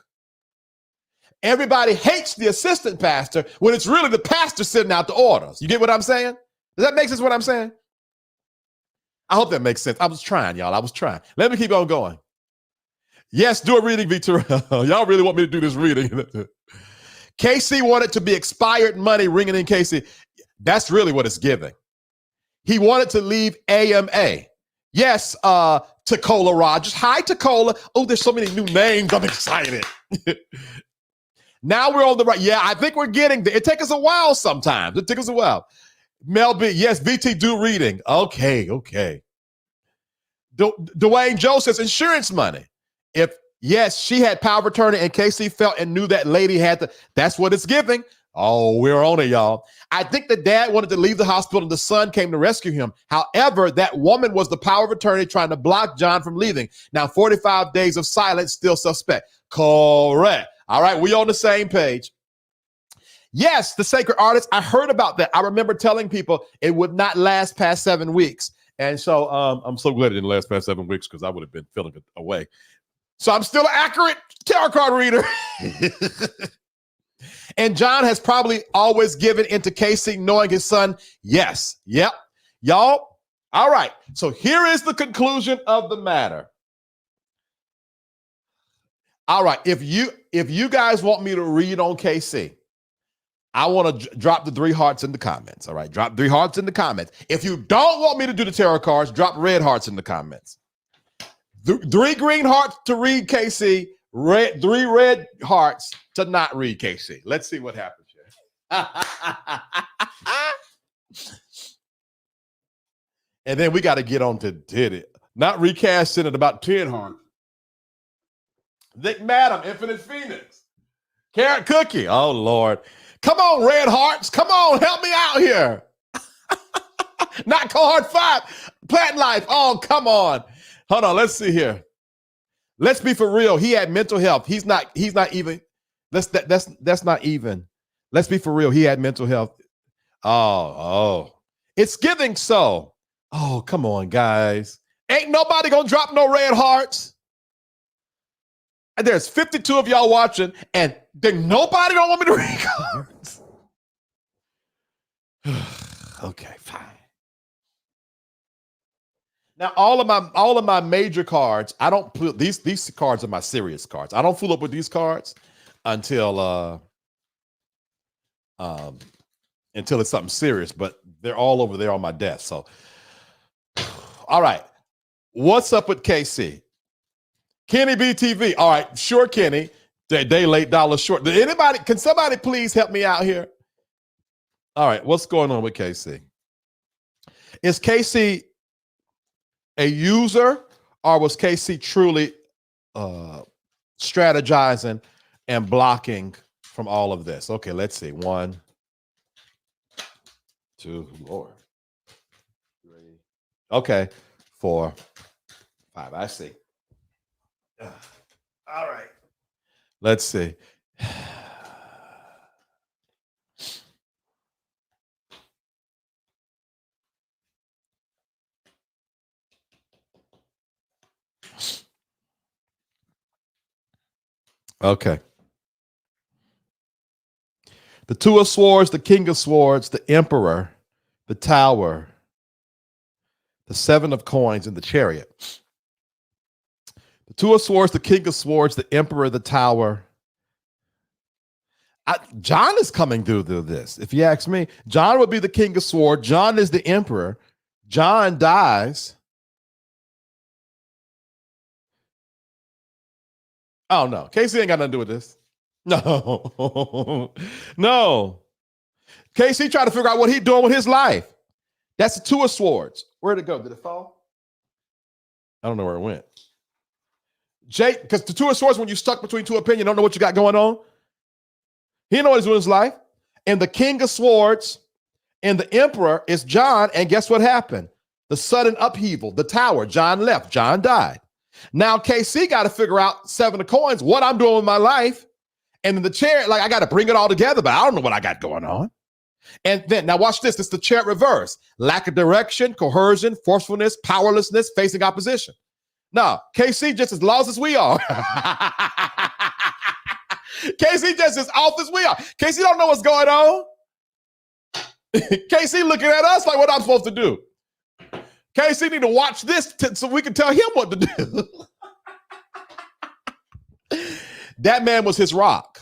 Everybody hates the assistant pastor when it's really the pastor sending out the orders. You get what I'm saying? Does that make sense what I'm saying? I hope that makes sense. I was trying, y'all. I was trying. Let me keep on going. Yes, do a reading, Victor. Y'all really want me to do this reading. KC wanted to be expired money ringing in KC. That's really what it's giving. He wanted to leave AMA. Yes, Tacola Rogers. Hi, Tacola. Oh, there's so many new names. I'm excited. Now we're on the right. Yeah, I think we're getting there. It takes us a while sometimes. It takes us a while. Mel B, yes, VT, do reading. Okay. Dwayne Joe says insurance money. If, yes, she had power of attorney and KC felt and knew that lady had to, that's what it's giving. Oh, we're on it, y'all. I think the dad wanted to leave the hospital and the son came to rescue him. However, that woman was the power of attorney trying to block John from leaving. Now, 45 days of silence, still suspect. Correct. All right, we on the same page. Yes, the sacred artist. I heard about that. I remember telling people it would not last past 7 weeks. And so I'm so glad it didn't last past 7 weeks because I would have been feeling it away. So I'm still an accurate tarot card reader. And John has probably always given into KC knowing his son. Yes. Yep. Y'all. All right. So here is the conclusion of the matter. All right. If you guys want me to read on KC, I want to drop the 3 hearts in the comments. All right. Drop 3 hearts in the comments. If you don't want me to do the tarot cards, drop red hearts in the comments. 3 green hearts to read KC, 3 red hearts to not read KC. Let's see what happens here. And then we got to get on to Diddy. Not recasting at about 10 hearts. Nick Madam, Infinite Phoenix. Carrot Cookie. Oh, Lord. Come on, red hearts. Come on, help me out here. Not card 5. Plant Life. Oh, come on. Hold on, let's see here. Let's be for real. He had mental health. He's not even. That's not even. Let's be for real. He had mental health. Oh. It's giving so. Oh, come on, guys. Ain't nobody gonna drop no red hearts. And there's 52 of y'all watching, and then nobody don't want me to read cards. Okay, fine. Now, all of my major cards, I don't put these cards are my serious cards. I don't fool up with these cards until it's something serious, but they're all over there on my desk. So, all right. What's up with KC? Kenny BTV. All right, sure, Kenny. Day late, dollar short. Can somebody please help me out here? All right, what's going on with KC? Is KC a user, or was KC truly strategizing and blocking from all of this? Okay, let's see. 1, 2, Lord. 3. Okay, 4, 5. I see. All right. Let's see. Okay. The 2 of Swords, the King of Swords, the Emperor, the Tower, the 7 of Coins, and the Chariot. The 2 of Swords, the King of Swords, the Emperor, the Tower. John is coming through this. If you ask me, John would be the King of Swords. John is the Emperor. John dies. Oh, no. Casey ain't got nothing to do with this. No. No. Casey trying to figure out what he's doing with his life. That's the Two of Swords. Where'd it go? Did it fall? I don't know where it went. Jake, because the Two of Swords, when you're stuck between two opinions, don't know what you got going on. He didn't know what he's doing in his life. And the King of Swords and the Emperor is John. And guess what happened? The sudden upheaval, the tower. John left. John died. Now KC got to figure out 7 of coins, what I'm doing with my life. And in the chair, like I got to bring it all together, but I don't know what I got going on. And then, now watch this. It's the chair reverse. Lack of direction, coercion, forcefulness, powerlessness, facing opposition. Now, KC just as lost as we are. KC just as off as we are. KC don't know what's going on. KC looking at us like what I'm supposed to do. KC need to watch this so we can tell him what to do. That man was his rock.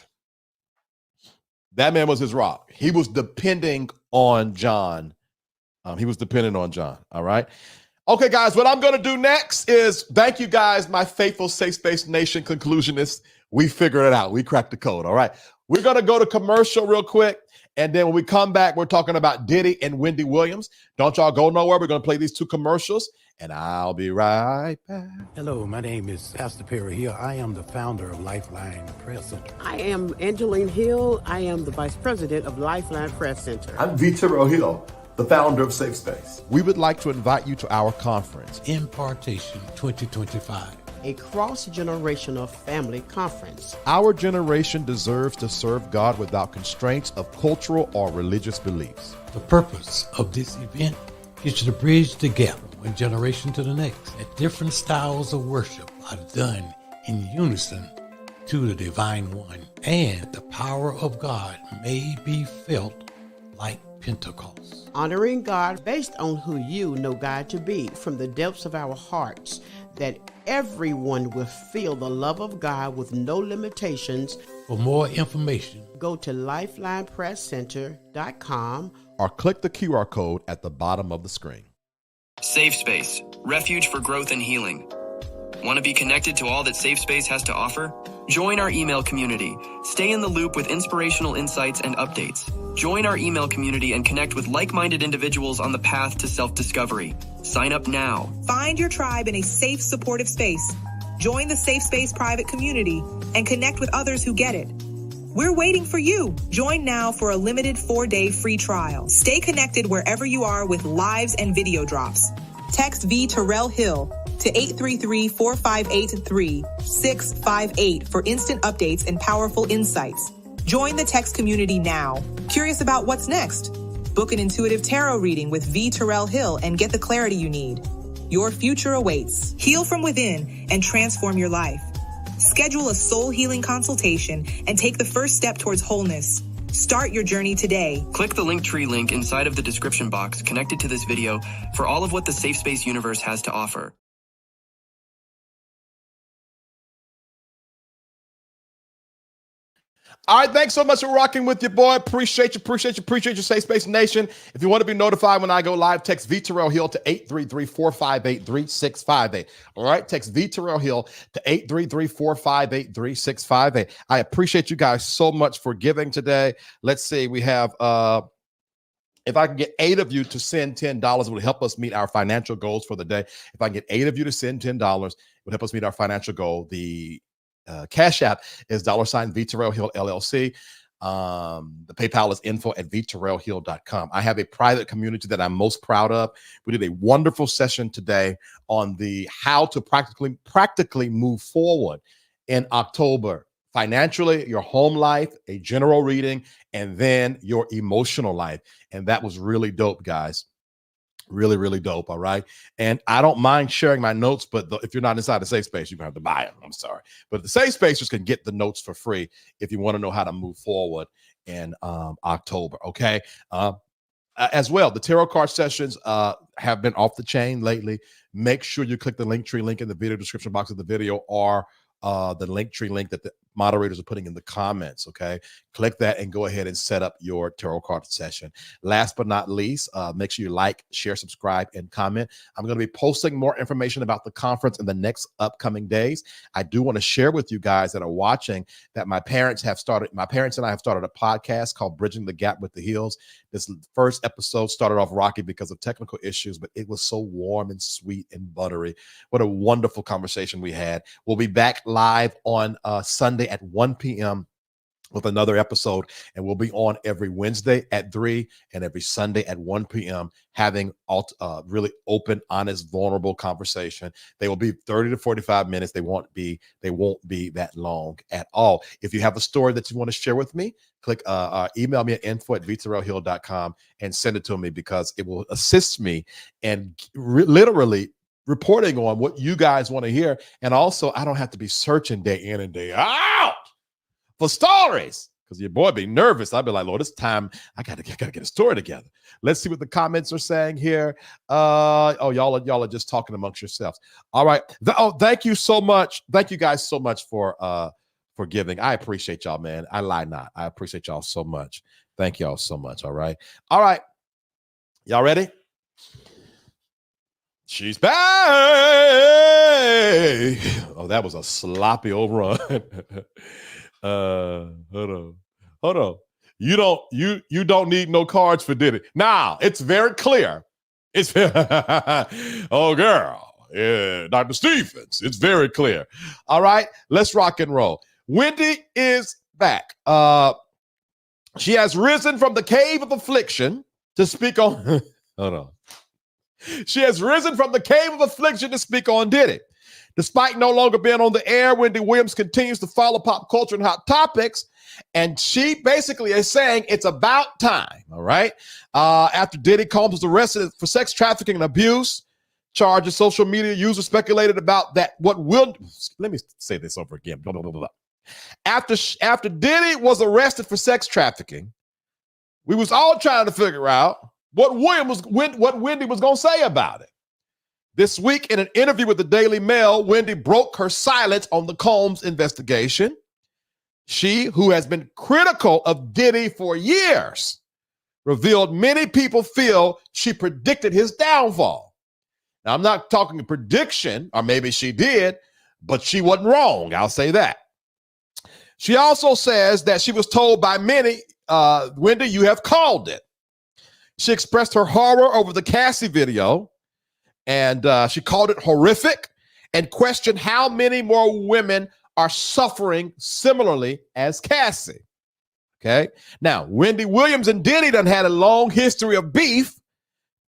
That man was his rock. He was depending on John. All right? Okay, guys, what I'm going to do next is thank you guys, my faithful Safe Space Nation conclusionists. We figured it out. We cracked the code, all right? We're going to go to commercial real quick, and then when we come back, we're talking about Diddy and Wendy Williams. Don't y'all go nowhere. We're going to play these 2 commercials, and I'll be right back. Hello, my name is Pastor Perry Hill. I am the founder of Lifeline Press Center. I am Angeline Hill. I am the Vice President of Lifeline Press Center. I'm Vitor Hill, the founder of SafeSpace. We would like to invite you to our conference, Impartation 2025. A cross-generational family conference. Our generation deserves to serve God without constraints of cultural or religious beliefs. The purpose of this event is to bridge the gap from one generation to the next. That different styles of worship are done in unison to the Divine One, and the power of God may be felt like Pentecost. Honoring God based on who you know God to be from the depths of our hearts, that everyone will feel the love of God with no limitations. For more information, go to lifelinepresscenter.com or click the QR code at the bottom of the screen. SafeSpace, refuge for growth and healing. Want to be connected to all that SafeSpace has to offer? Join our email community. Stay in the loop with inspirational insights and updates. Join our email community and connect with like-minded individuals on the path to self-discovery. Sign up now. Find your tribe in a safe, supportive space. Join the SafeSpace private community and connect with others who get it. We're waiting for you. Join now for a limited 4-day free trial. Stay connected wherever you are with lives and video drops. Text V Terrell Hill to 833-458-3658 for instant updates and powerful insights. Join the text community now. Curious about what's next? Book an intuitive tarot reading with V Terrell Hill and get the clarity you need. Your future awaits. Heal from within and transform your life. Schedule a soul healing consultation and take the first step towards wholeness. Start your journey today. Click the Linktree link inside of the description box connected to this video for all of what the SafeSpace universe has to offer. All right, thanks so much for rocking with your boy. Appreciate you, Safe Space Nation. If you want to be notified when I go live, text V Terrell Hill to 833-458-3658. All right, text V Terrell Hill to 833-458-3658. I appreciate you guys so much for giving today. Let's see, we have, if I can get 8 of you to send $10, it would help us meet our financial goals for the day. If I can get 8 of you to send $10, it would help us meet our financial goal. The Cash App is $V Terrell Hill LLC. The PayPal is info@vterrellhill.com. I have a private community that I'm most proud of. We did a wonderful session today on the how to practically move forward in October. Financially, your home life, a general reading, and then your emotional life. And that was really dope, guys. Really, really dope. All right. And I don't mind sharing my notes, but if you're not inside the Safe Space, you're going to have to buy them. I'm sorry. But the Safe Spacers can get the notes for free if you want to know how to move forward in October. Okay. As well, the tarot card sessions have been off the chain lately. Make sure you click the Linktree link in the video description box of the video or the Linktree link that moderators are putting in the comments, okay? Click that and go ahead and set up your tarot card session. Last but not least, make sure you like, share, subscribe, and comment. I'm going to be posting more information about the conference in the next upcoming days. I do want to share with you guys that are watching that my parents and I have started a podcast called Bridging the Gap with the Heels. This first episode started off rocky because of technical issues, but it was so warm and sweet and buttery. What a wonderful conversation we had. We'll be back live on Sunday at 1 p.m. with another episode, and we'll be on every Wednesday at 3 and every Sunday at 1 p.m. having really open, honest, vulnerable conversation. They will be 30 to 45 minutes. They won't be that long at all. If you have a story that you want to share with me, click email me at info@vterrellhill.com and send it to me, because it will assist me in literally reporting on what you guys want to hear. And also, I don't have to be searching day in and day out for stories, because your boy be nervous. I'd be like, Lord, it's time. I gotta get a story together. Let's see what the comments are saying here. Y'all are just talking amongst yourselves. All right. Thank you so much. Thank you guys so much for giving. I appreciate y'all, man. I lie not. I appreciate y'all so much. Thank y'all so much. All right. Y'all ready? She's back. Oh, that was a sloppy overrun. Hold on. You don't need no cards for Diddy. Now, it's very clear. Oh, girl. Yeah, Dr. Stephens. It's very clear. All right, let's rock and roll. Wendy is back. She has risen from the cave of affliction to speak on. Hold on. She has risen from the cave of affliction to speak on Diddy. Despite no longer being on the air, Wendy Williams continues to follow pop culture and hot topics. And she basically is saying it's about time, all right? After Diddy Combs was arrested for sex trafficking and abuse charges, social media users speculated about that. Let me say this over again. Blah, blah, blah, blah. After Diddy was arrested for sex trafficking, we was all trying to figure out what Wendy was going to say about it. This week, in an interview with the Daily Mail, Wendy broke her silence on the Combs investigation. She, who has been critical of Diddy for years, revealed many people feel she predicted his downfall. Now, I'm not talking a prediction, or maybe she did, but she wasn't wrong. I'll say that. She also says that she was told by many, Wendy, you have called it. She expressed her horror over the Cassie video, and she called it horrific and questioned how many more women are suffering similarly as Cassie. Okay. Now, Wendy Williams and Diddy done had a long history of beef,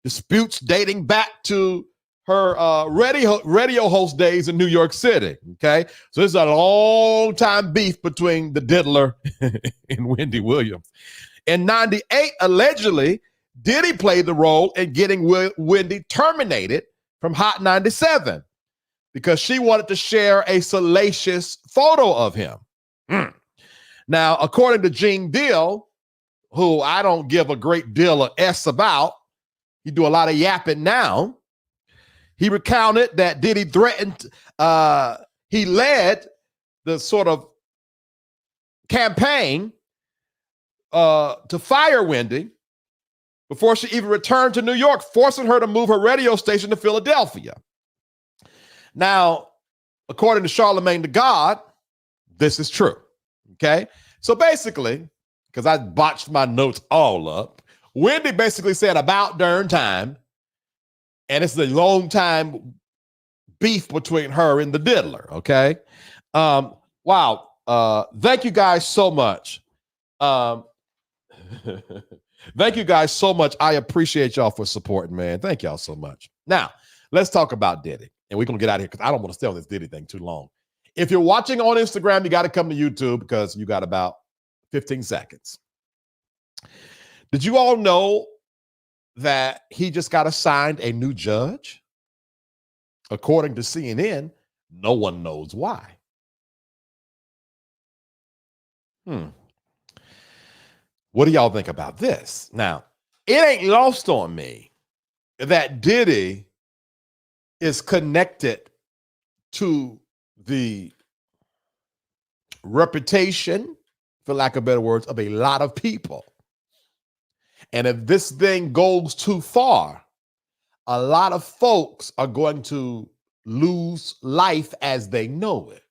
disputes dating back to her radio host days in New York City. Okay. So this is a long time beef between the diddler and Wendy Williams. In 98, allegedly, Diddy played the role in getting Wendy terminated from Hot 97 because she wanted to share a salacious photo of him. Now, according to Gene Deal, who I don't give a great deal of S about, he do a lot of yapping now. He recounted that Diddy threatened, he led the sort of campaign to fire Wendy before she even returned to New York, forcing her to move her radio station to Philadelphia. Now, according to Charlemagne the God, this is true. Okay. So basically, because I botched my notes all up, Wendy basically said about darn time, and it's a long time beef between her and the diddler. Okay. Wow. Thank you guys so much. Thank you guys so much. I appreciate y'all for supporting, man. Thank y'all so much. Now, let's talk about Diddy. And we're going to get out of here because I don't want to stay on this Diddy thing too long. If you're watching on Instagram, you got to come to YouTube because you got about 15 seconds. Did you all know that he just got assigned a new judge? According to CNN, no one knows why. What do y'all think about this? Now, it ain't lost on me that Diddy is connected to the reputation, for lack of better words, of a lot of people. And if this thing goes too far, a lot of folks are going to lose life as they know it.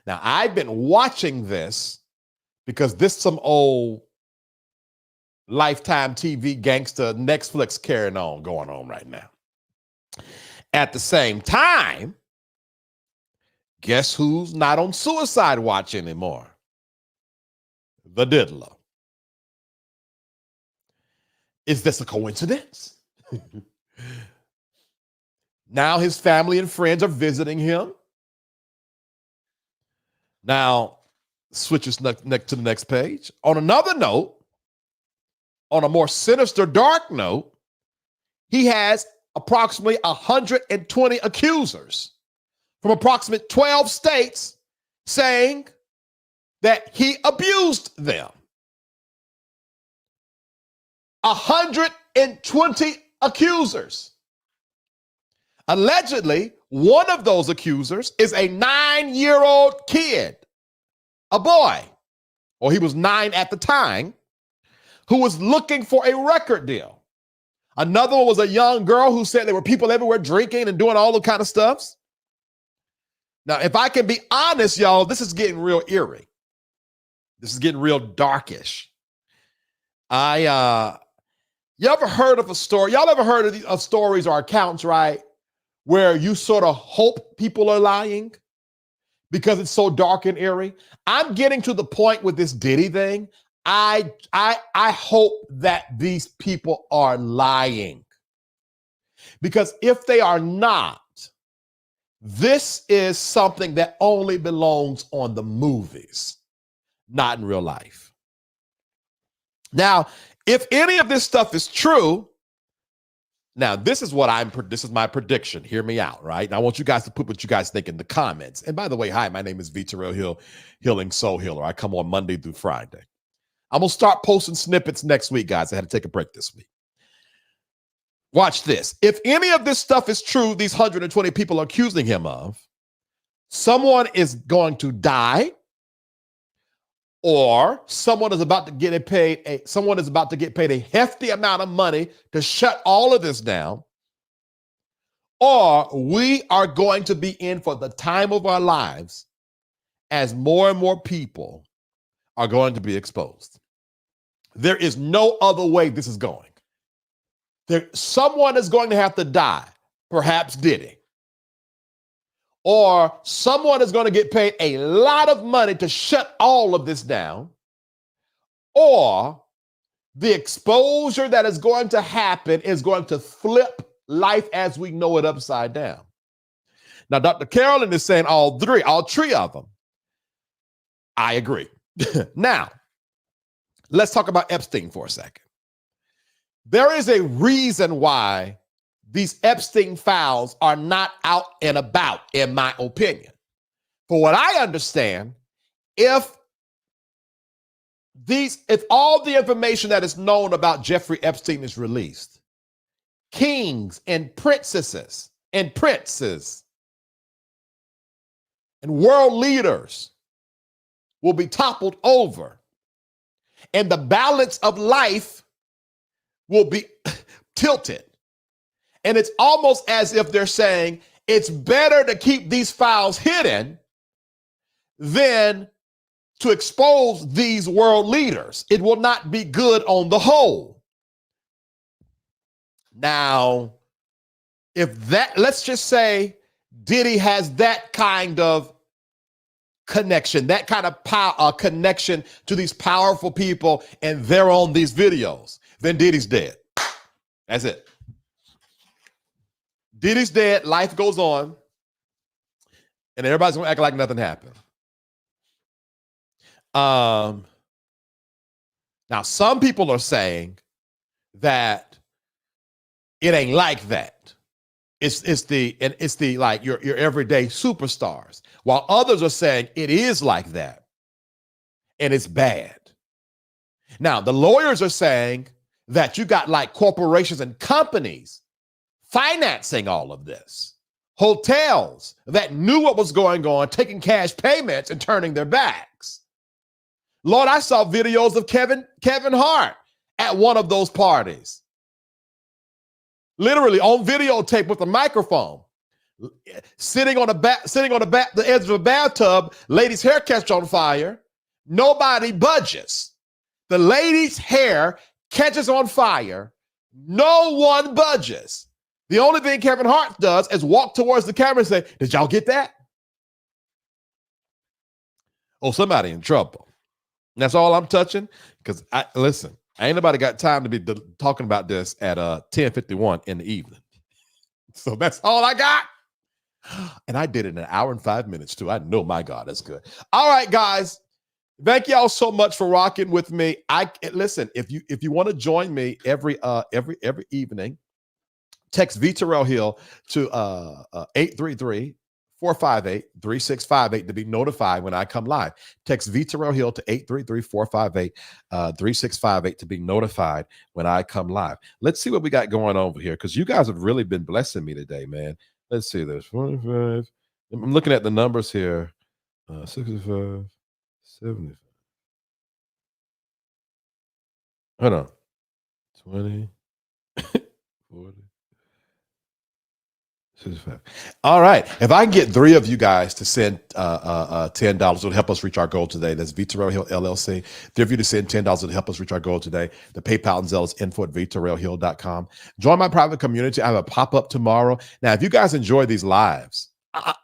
Now, I've been watching this because this some old Lifetime TV gangster Netflix going on right now. At the same time, guess who's not on suicide watch anymore? The diddler. Is this a coincidence? Now his family and friends are visiting him. Now, switches to the next page. On another note, on a more sinister, dark note, he has approximately 120 accusers from approximately 12 states saying that he abused them. 120 accusers. Allegedly, one of those accusers is a 9-year-old kid, a boy, or he was 9 at the time, who was looking for a record deal. Another one was a young girl who said there were people everywhere drinking and doing all the kind of stuffs. Now, if I can be honest, y'all, this is getting real eerie. This is getting real darkish. You ever heard of a story? Y'all ever heard of stories or accounts, right, where you sort of hope people are lying because it's so dark and eerie? I'm getting to the point with this Diddy thing. I hope that these people are lying, because if they are not, this is something that only belongs on the movies, not in real life. Now, if any of this stuff is true, now this is my prediction. Hear me out, right? And I want you guys to put what you guys think in the comments. And by the way, hi, my name is V. Terrell Hill, Healing Soul Healer. I come on Monday through Friday. I'm going to start posting snippets next week, guys. I had to take a break this week. Watch this. If any of this stuff is true, these 120 people are accusing him of, someone is going to die, or someone is about to get paid a hefty amount of money to shut all of this down, or we are going to be in for the time of our lives as more and more people are going to be exposed. There is no other way this is going. Someone is going to have to die, perhaps Diddy. Or someone is going to get paid a lot of money to shut all of this down. Or the exposure that is going to happen is going to flip life as we know it upside down. Now, Dr. Carolyn is saying all three of them. I agree. Now, let's talk about Epstein for a second. There is a reason why these Epstein files are not out and about, in my opinion. For what I understand, if all the information that is known about Jeffrey Epstein is released, kings and princesses and princes and world leaders will be toppled over, and the balance of life will be tilted. And it's almost as if they're saying it's better to keep these files hidden than to expose these world leaders. It will not be good on the whole. Now, let's just say Diddy has that kind of connection, that kind of power, connection to these powerful people, and they're on these videos, then Diddy's dead. That's it. Diddy's dead, life goes on, and everybody's gonna act like nothing happened. Now, some people are saying that it ain't like that. It's the like your everyday superstars, while others are saying it is like that, and it's bad. Now, the lawyers are saying that you got like corporations and companies financing all of this, hotels that knew what was going on, taking cash payments and turning their backs. Lord, I saw videos of Kevin Hart at one of those parties. Literally on videotape with a microphone, sitting on the edge of a bathtub, lady's hair catch on fire. Nobody budges. The lady's hair catches on fire. No one budges. The only thing Kevin Hart does is walk towards the camera and say, did y'all get that? Oh, somebody in trouble. And that's all I'm touching. Because listen, ain't nobody got time to be talking about this at 10:51 in the evening. So that's all I got. And I did it in 1 hour and 5 minutes too. I know, my God, that's good. All right, guys. Thank y'all so much for rocking with me. Listen, if you want to join me every evening, text V Terrell Hill to 833-458-3658 to be notified when I come live. Text V Terrell Hill to 833-458-3658 to be notified when I come live. Let's see what we got going on over here, because you guys have really been blessing me today, man. Let's see this. 45. I'm looking at the numbers here. 65. 75. Hold on. 20. 40. 65. All right. If I can get 3 of you guys to send $10, it'll help us reach our goal today. That's V Terrell Hill LLC. 3 of you to send $10 to help us reach our goal today. The PayPal and Zelle is info@vterrellhill.com. Join my private community. I have a pop-up tomorrow. Now, if you guys enjoy these lives,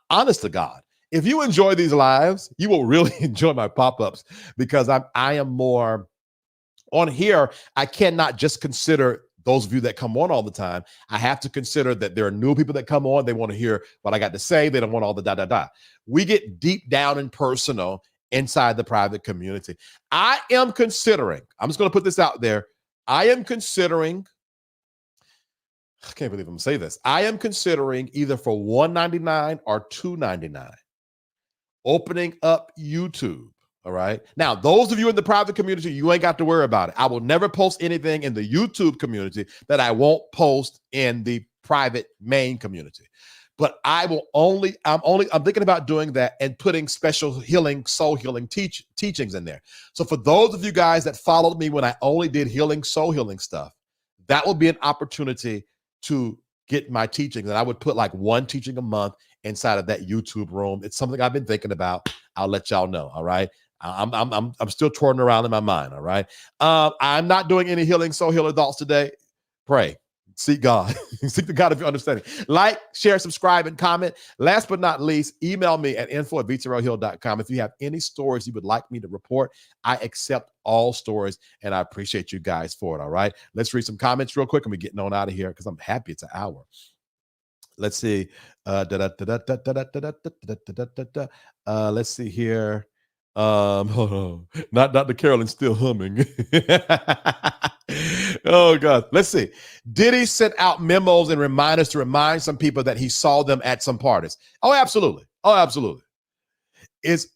honest to God, if you enjoy these lives, you will really enjoy my pop-ups, because I am more on here. I cannot just consider those of you that come on all the time. I have to consider that there are new people that come on. They want to hear what I got to say. They don't want all the da-da-da. We get deep down and personal inside the private community. I am considering, I'm just going to put this out there. I can't believe I'm going to say this. I am considering either for $1.99 or $2.99 opening up YouTube. All right. Now, those of you in the private community, you ain't got to worry about it. I will never post anything in the YouTube community that I won't post in the private main community. But I'm thinking about doing that and putting special healing, soul healing teachings in there. So for those of you guys that followed me when I only did healing, soul healing stuff, that will be an opportunity to get my teachings. And I would put like 1 teaching a month inside of that YouTube room. It's something I've been thinking about. I'll let y'all know. All right. I'm still twirling around in my mind. All right. I'm not doing any healing, soul healer thoughts today. Pray, seek God, seek the God of your understanding. Like, share, subscribe, and comment. Last but not least, email me at info@vterrellhill.com. If you have any stories you would like me to report, I accept all stories, and I appreciate you guys for it. All right. Let's read some comments real quick and we're getting on out of here, because I'm happy it's an hour. Let's see. Let's see here. Hold on. Not Dr. Carolyn still humming. Oh God. Let's see. Diddy sent out memos and reminders to remind some people that he saw them at some parties. Oh, absolutely. Oh, absolutely. Is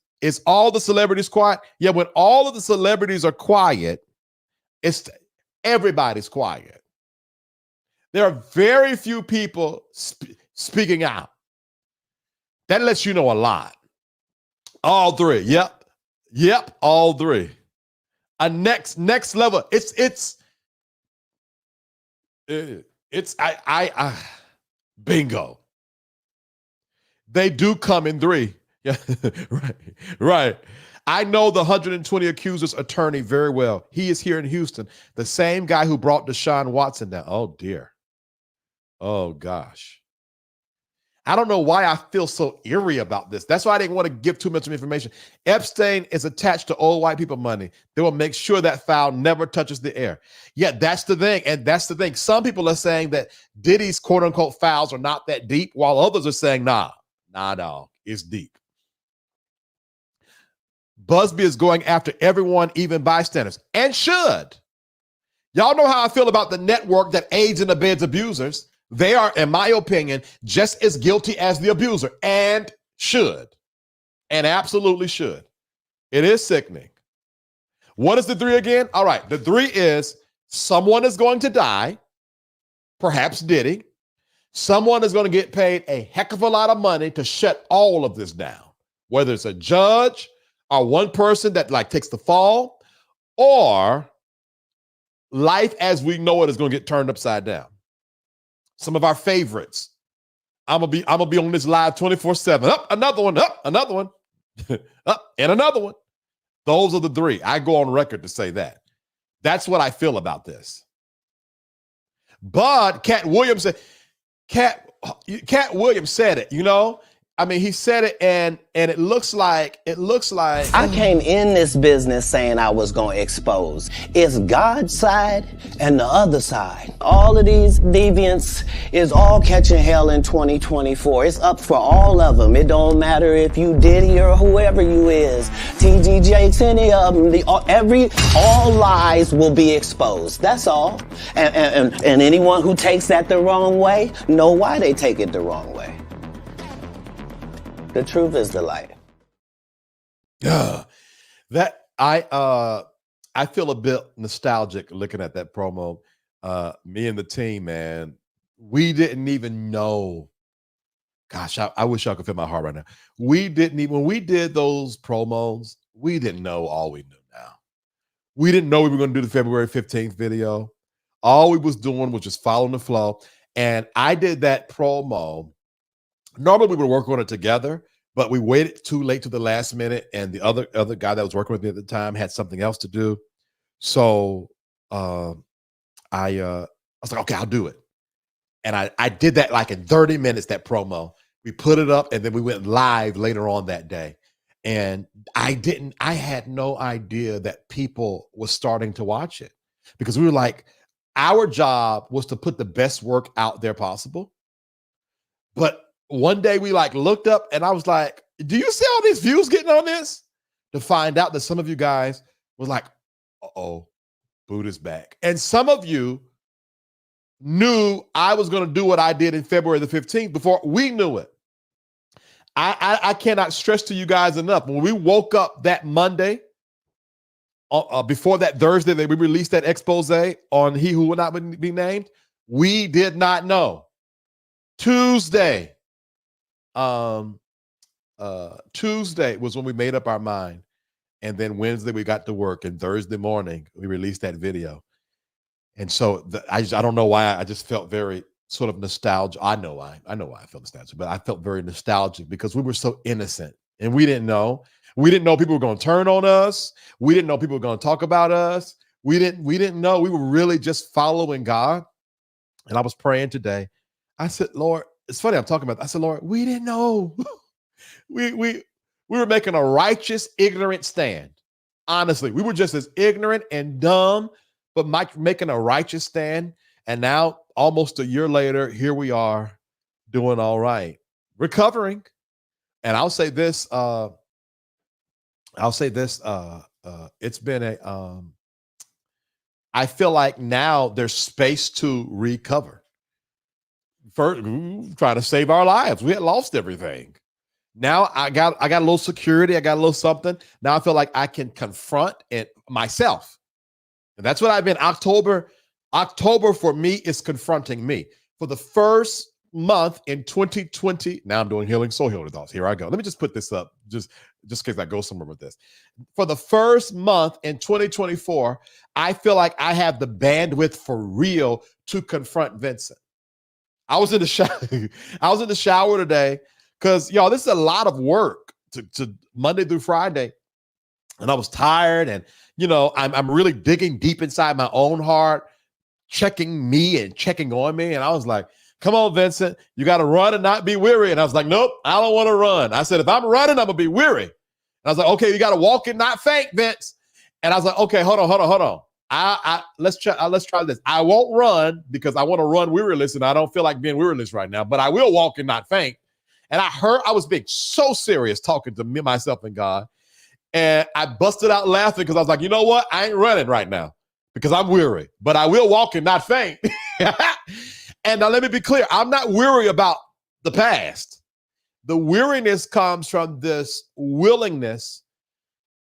all the celebrities quiet? Yeah, when all of the celebrities are quiet, everybody's quiet. There are very few people speaking out. That lets you know a lot. All 3. Yep. All 3. A next level. Bingo. They do come in 3. Yeah. Right. I know the 120 accusers attorney very well. He is here in Houston. The same guy who brought Deshaun Watson down. Oh dear. Oh gosh. I don't know why I feel so eerie about this. That's why I didn't want to give too much information. Epstein is attached to old white people money. They will make sure that file never touches the air. Yeah, that's the thing. And that's the thing. Some people are saying that Diddy's quote unquote files are not that deep, while others are saying, nah, dog, it's deep. Busby is going after everyone, even bystanders, and should. Y'all know how I feel about the network that aids and abets abusers. They are, in my opinion, just as guilty as the abuser, and should, and absolutely should. It is sickening. What is the 3 again? All right, the 3 is someone is going to die, perhaps Diddy. Someone is going to get paid a heck of a lot of money to shut all of this down, whether it's a judge or one person that like takes the fall, or life as we know it is going to get turned upside down. Some of our favorites. I'm gonna be on this live 24/7. Up another one, up another one, up and another one. Those are the three. I go on record to say that. That's what I feel about this. But Cat Williams said, Cat Williams said it, you know. I mean, he said it, and it looks like I came in this business saying I was going to expose. It's God's side and the other side. All of these deviants is all catching hell in 2024. It's up for all of them. It don't matter if you Diddy or whoever you is. TG Jakes, any of them. All lies will be exposed. That's all. And anyone who takes that the wrong way, know why they take it the wrong way. The truth is the light. That I feel a bit nostalgic looking at that promo. Me and the team, man, we didn't even know. Gosh, I wish I could feel my heart right now. We didn't even, when we did those promos, we didn't know all we knew now. We didn't know we were going to do the February 15th video. All we was doing was just following the flow. And I did that promo. Normally we would work on it together, but we waited too late to the last minute, and the other guy that was working with me at the time had something else to do. So I was like, okay, I'll do it. And I did that like in 30 minutes, that promo. We put it up, and then we went live later on that day. And I had no idea that people were starting to watch it, because we were like, our job was to put the best work out there possible. But one day we like looked up, and I was like, do you see all these views getting on this? To find out that some of you guys was like, uh-oh, Buddha's back. And some of you knew I was going to do what I did in February the 15th before we knew it. I cannot stress to you guys enough. When we woke up that Monday, before that Thursday that we released that expose on He Who Will Not Be Named, we did not know. Tuesday was when we made up our mind. And then Wednesday we got to work, and Thursday morning we released that video. And so I don't know why, I just felt very sort of nostalgic. I know why I felt nostalgic, but I felt very nostalgic because we were so innocent, and we didn't know. We didn't know people were going to turn on us. We didn't know people were going to talk about us. We didn't know. We were really just following God. And I was praying today. I said, Lord, it's funny I'm talking about that. I said, Lord, we didn't know. we were making a righteous, ignorant stand. Honestly, we were just as ignorant and dumb, but making a righteous stand. And now, almost a year later, here we are doing all right, recovering. And I'll say this. It's been I feel like now there's space to recover. First, trying to save our lives. We had lost everything. Now I got a little security. I got a little something. Now I feel like I can confront it myself. And that's what I've been. October for me is confronting me. For the first month in 2020, now I'm doing healing, soul healing thoughts. Here I go. Let me just put this up just in case I go somewhere with this. For the first month in 2024, I feel like I have the bandwidth for real to confront Vincent. I was in the shower today because, y'all, this is a lot of work to Monday through Friday. And I was tired, and, you know, I'm really digging deep inside my own heart, checking me and checking on me. And I was like, come on, Vincent, you got to run and not be weary. And I was like, nope, I don't want to run. I said, if I'm running, I'm going to be weary. And I was like, okay, you got to walk and not faint, Vince. And I was like, okay, hold on. Let's try this. I won't run because I want to run weariless, and I don't feel like being weariless right now, but I will walk and not faint. And I was being so serious talking to me, myself, and God. And I busted out laughing because I was like, you know what? I ain't running right now because I'm weary, but I will walk and not faint. And now let me be clear. I'm not weary about the past. The weariness comes from this willingness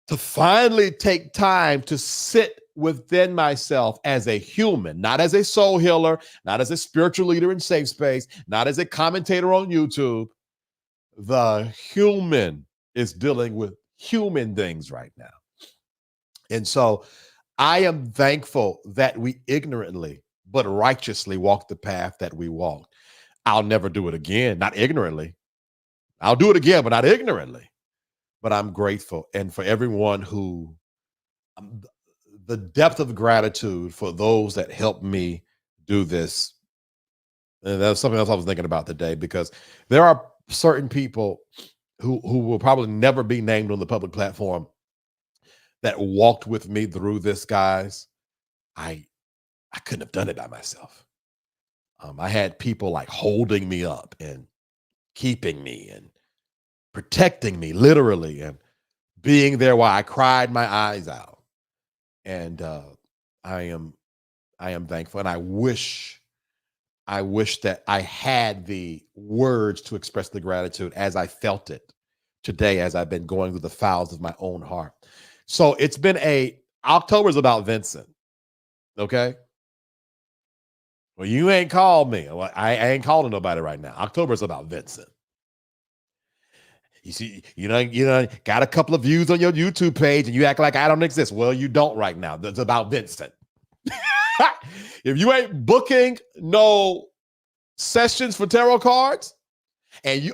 to finally take time to sit within myself as a human, not as a soul healer, not as a spiritual leader in SafeSpace, not as a commentator on YouTube. The human is dealing with human things right now. And so I am thankful that we ignorantly but righteously walked the path that we walked. I'll never do it again, not ignorantly. I'll do it again, but not ignorantly. But I'm grateful. And for everyone who, the depth of gratitude for those that helped me do this. And that's something else I was thinking about today, because there are certain people who will probably never be named on the public platform that walked with me through this, guys. I couldn't have done it by myself. I had people like holding me up and keeping me and protecting me literally and being there while I cried my eyes out. And I am thankful. And I wish that I had the words to express the gratitude as I felt it today, as I've been going through the files of my own heart. So it's been October's about Vincent. Okay. Well, you ain't called me. Well, I ain't calling nobody right now. October's about Vincent. You see, you know, got a couple of views on your YouTube page and you act like I don't exist. Well, you don't right now. That's about Vincent. If you ain't booking no sessions for tarot cards and you're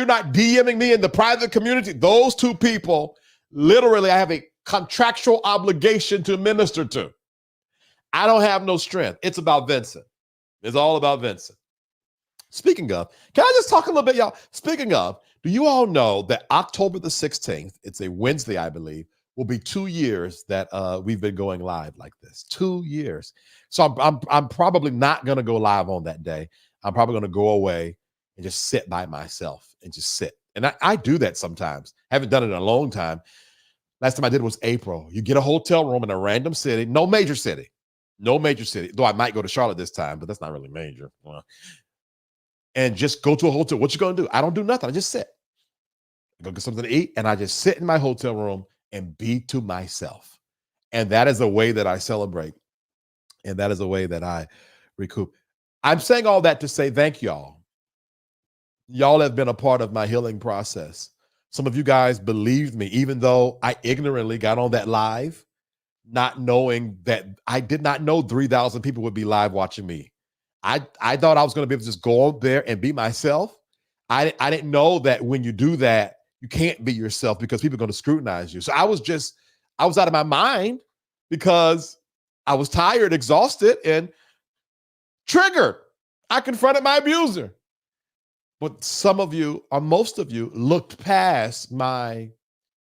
not DMing me in the private community, those two people, literally, I have a contractual obligation to minister to. I don't have no strength. It's about Vincent. It's all about Vincent. Speaking of, can I just talk a little bit, y'all? Speaking of, do you all know that October the 16th, it's a Wednesday, I believe, will be 2 years that we've been going live like this. 2 years. So I'm probably not going to go live on that day. I'm probably going to go away and just sit by myself and just sit. And I do that sometimes. I haven't done it in a long time. Last time I did was April. You get a hotel room in a random city, no major city, though I might go to Charlotte this time, but that's not really major. And just go to a hotel. What you going to do? I don't do nothing. I just sit. I go get something to eat, and I just sit in my hotel room and be to myself. And that is a way that I celebrate. And that is a way that I recoup. I'm saying all that to say thank y'all. Y'all have been a part of my healing process. Some of you guys believed me, even though I ignorantly got on that live, not knowing that I did not know 3,000 people would be live watching me. I thought I was going to be able to just go up there and be myself. I didn't know that when you do that, you can't be yourself because people are going to scrutinize you. So I was out of my mind because I was tired, exhausted, and triggered. I confronted my abuser. But some of you, or most of you, looked past my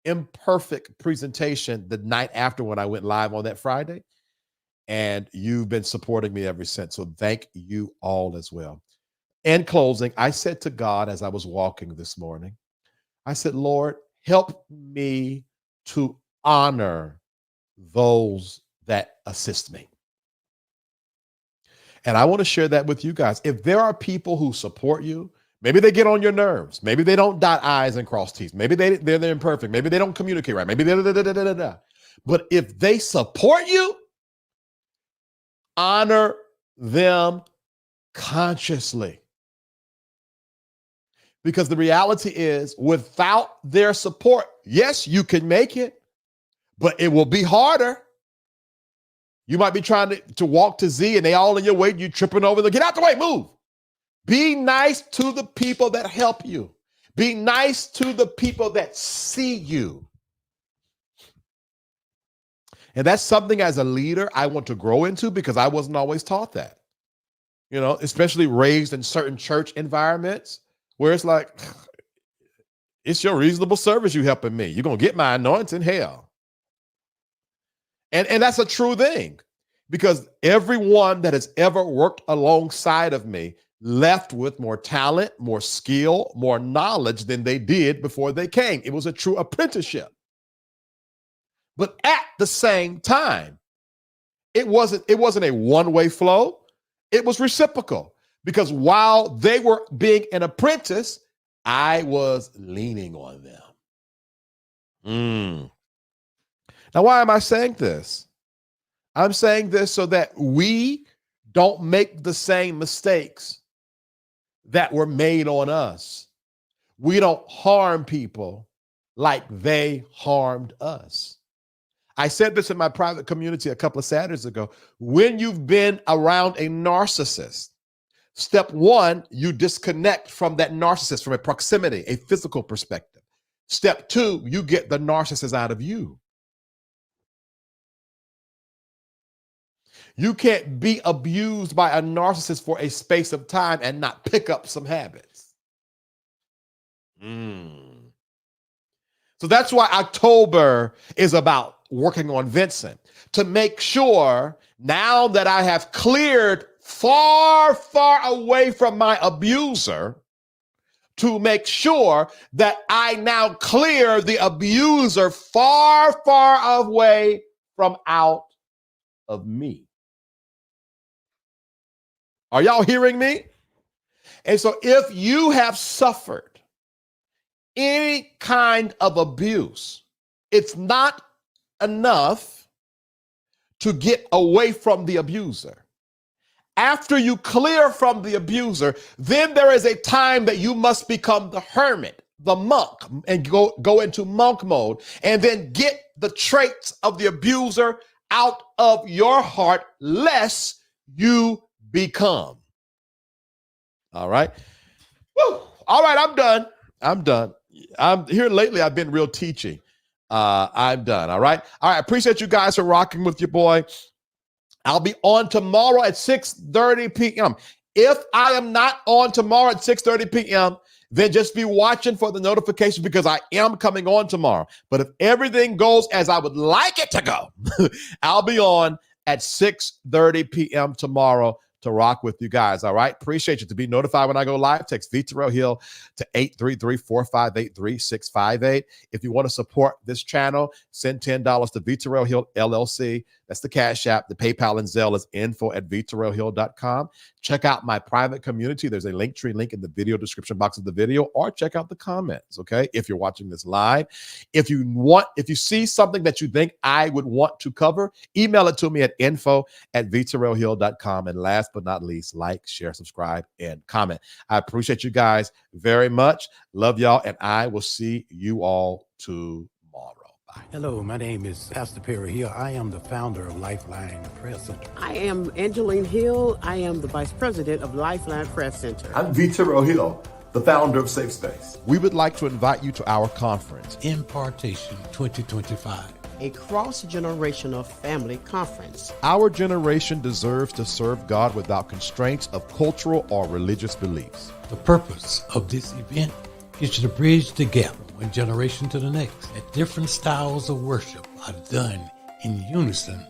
imperfect presentation the night after when I went live on that Friday. And you've been supporting me ever since. So thank you all as well. In closing, I said to God as I was walking this morning, I said, Lord, help me to honor those that assist me. And I want to share that with you guys. If there are people who support you, maybe they get on your nerves. Maybe they don't dot I's and cross T's. Maybe they're imperfect. Maybe they don't communicate right. Maybe But if they support you, honor them consciously. Because the reality is, without their support, yes, you can make it, but it will be harder. You might be trying to walk to Z and they all in your way, you tripping over them. Get out the way, move. Be nice to the people that help you. Be nice to the people that see you. And that's something as a leader I want to grow into because I wasn't always taught that. You know, especially raised in certain church environments where it's like, it's your reasonable service you helping me. You're going to get my anointing, hell. And that's a true thing because everyone that has ever worked alongside of me left with more talent, more skill, more knowledge than they did before they came. It was a true apprenticeship. But at the same time, it wasn't a one-way flow. It was reciprocal because while they were being an apprentice, I was leaning on them. Now, why am I saying this? I'm saying this so that we don't make the same mistakes that were made on us. We don't harm people like they harmed us. I said this in my private community a couple of Saturdays ago. When you've been around a narcissist, step one, you disconnect from that narcissist from a proximity, a physical perspective. Step two, you get the narcissist out of you. You can't be abused by a narcissist for a space of time and not pick up some habits. So that's why October is about working on Vincent, to make sure now that I have cleared far, far away from my abuser, to make sure that I now clear the abuser far, far away from out of me. Are y'all hearing me? And so if you have suffered any kind of abuse, it's not enough to get away from the abuser. After you clear from the abuser, then there is a time that you must become the hermit, the monk, and go into monk mode, and then get the traits of the abuser out of your heart, lest you become. All right. Woo. All right, I'm done. I'm here lately. I've been real teachy. I'm done. All right. I appreciate you guys for rocking with your boy. I'll be on tomorrow at 6:30 p.m. If I am not on tomorrow at 6:30 p.m., then just be watching for the notification, because I am coming on tomorrow. But if everything goes as I would like it to go, I'll be on at 6:30 p.m. tomorrow to rock with you guys. All right. Appreciate you. To be notified when I go live, text V Terrell Hill to 833-458-3658. If you want to support this channel, send $10 to V Terrell Hill LLC. That's the Cash App. The PayPal and Zelle is info@vterrellhill.com. Check out my private community. There's a Linktree link in the video description box of the video, or check out the comments, okay, if you're watching this live. If you see something that you think I would want to cover, email it to me at info@vterrellhill.com. And last but not least, like, share, subscribe, and comment. I appreciate you guys very much. Love y'all, and I will see you all tomorrow. Bye. Hello, my name is Pastor Perry Hill. I am the founder of Lifeline Press Center. I am Angeline Hill. I am the Vice President of Lifeline Press Center. I'm V Terrell Hill, the founder of SafeSpace. We would like to invite you to our conference, Impartation 2025. A cross-generational family conference. Our generation deserves to serve God without constraints of cultural or religious beliefs. The purpose of this event is to bridge the gap from one generation to the next. That different styles of worship are done in unison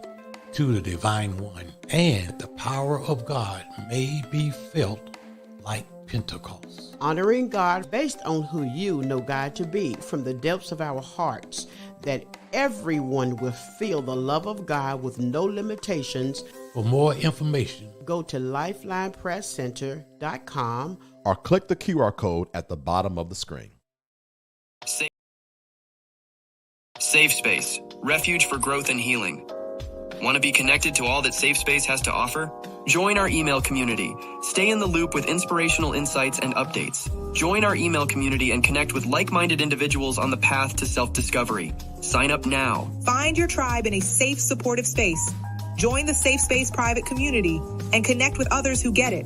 to the Divine One, and the power of God may be felt like Pentecost. Honoring God based on who you know God to be, from the depths of our hearts, that everyone will feel the love of God with no limitations. For more information, go to lifelinepresscenter.com or click the QR code at the bottom of the screen. SafeSpace, refuge for growth and healing. Want to be connected to all that SafeSpace has to offer? Join our email community. Stay in the loop with inspirational insights and updates. Join our email community and connect with like-minded individuals on the path to self-discovery. Sign up now. Find your tribe in a safe, supportive space. Join the SafeSpace private community and connect with others who get it.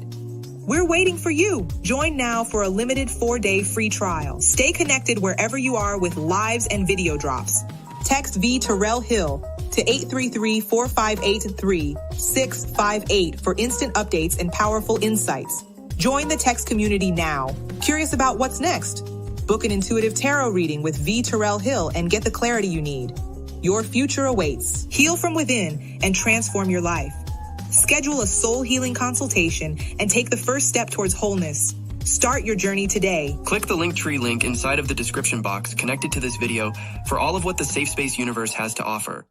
We're waiting for you. Join now for a limited 4-day free trial. Stay connected wherever you are with lives and video drops. Text V Terrell Hill to 833-458-3658 for instant updates and powerful insights. Join the text community now. Curious about what's next? Book an intuitive tarot reading with V Terrell Hill and get the clarity you need. Your future awaits. Heal from within and transform your life. Schedule a soul healing consultation and take the first step towards wholeness. Start your journey today. Click the Linktree link inside of the description box connected to this video for all of what the SafeSpace universe has to offer.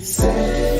SafeSpace.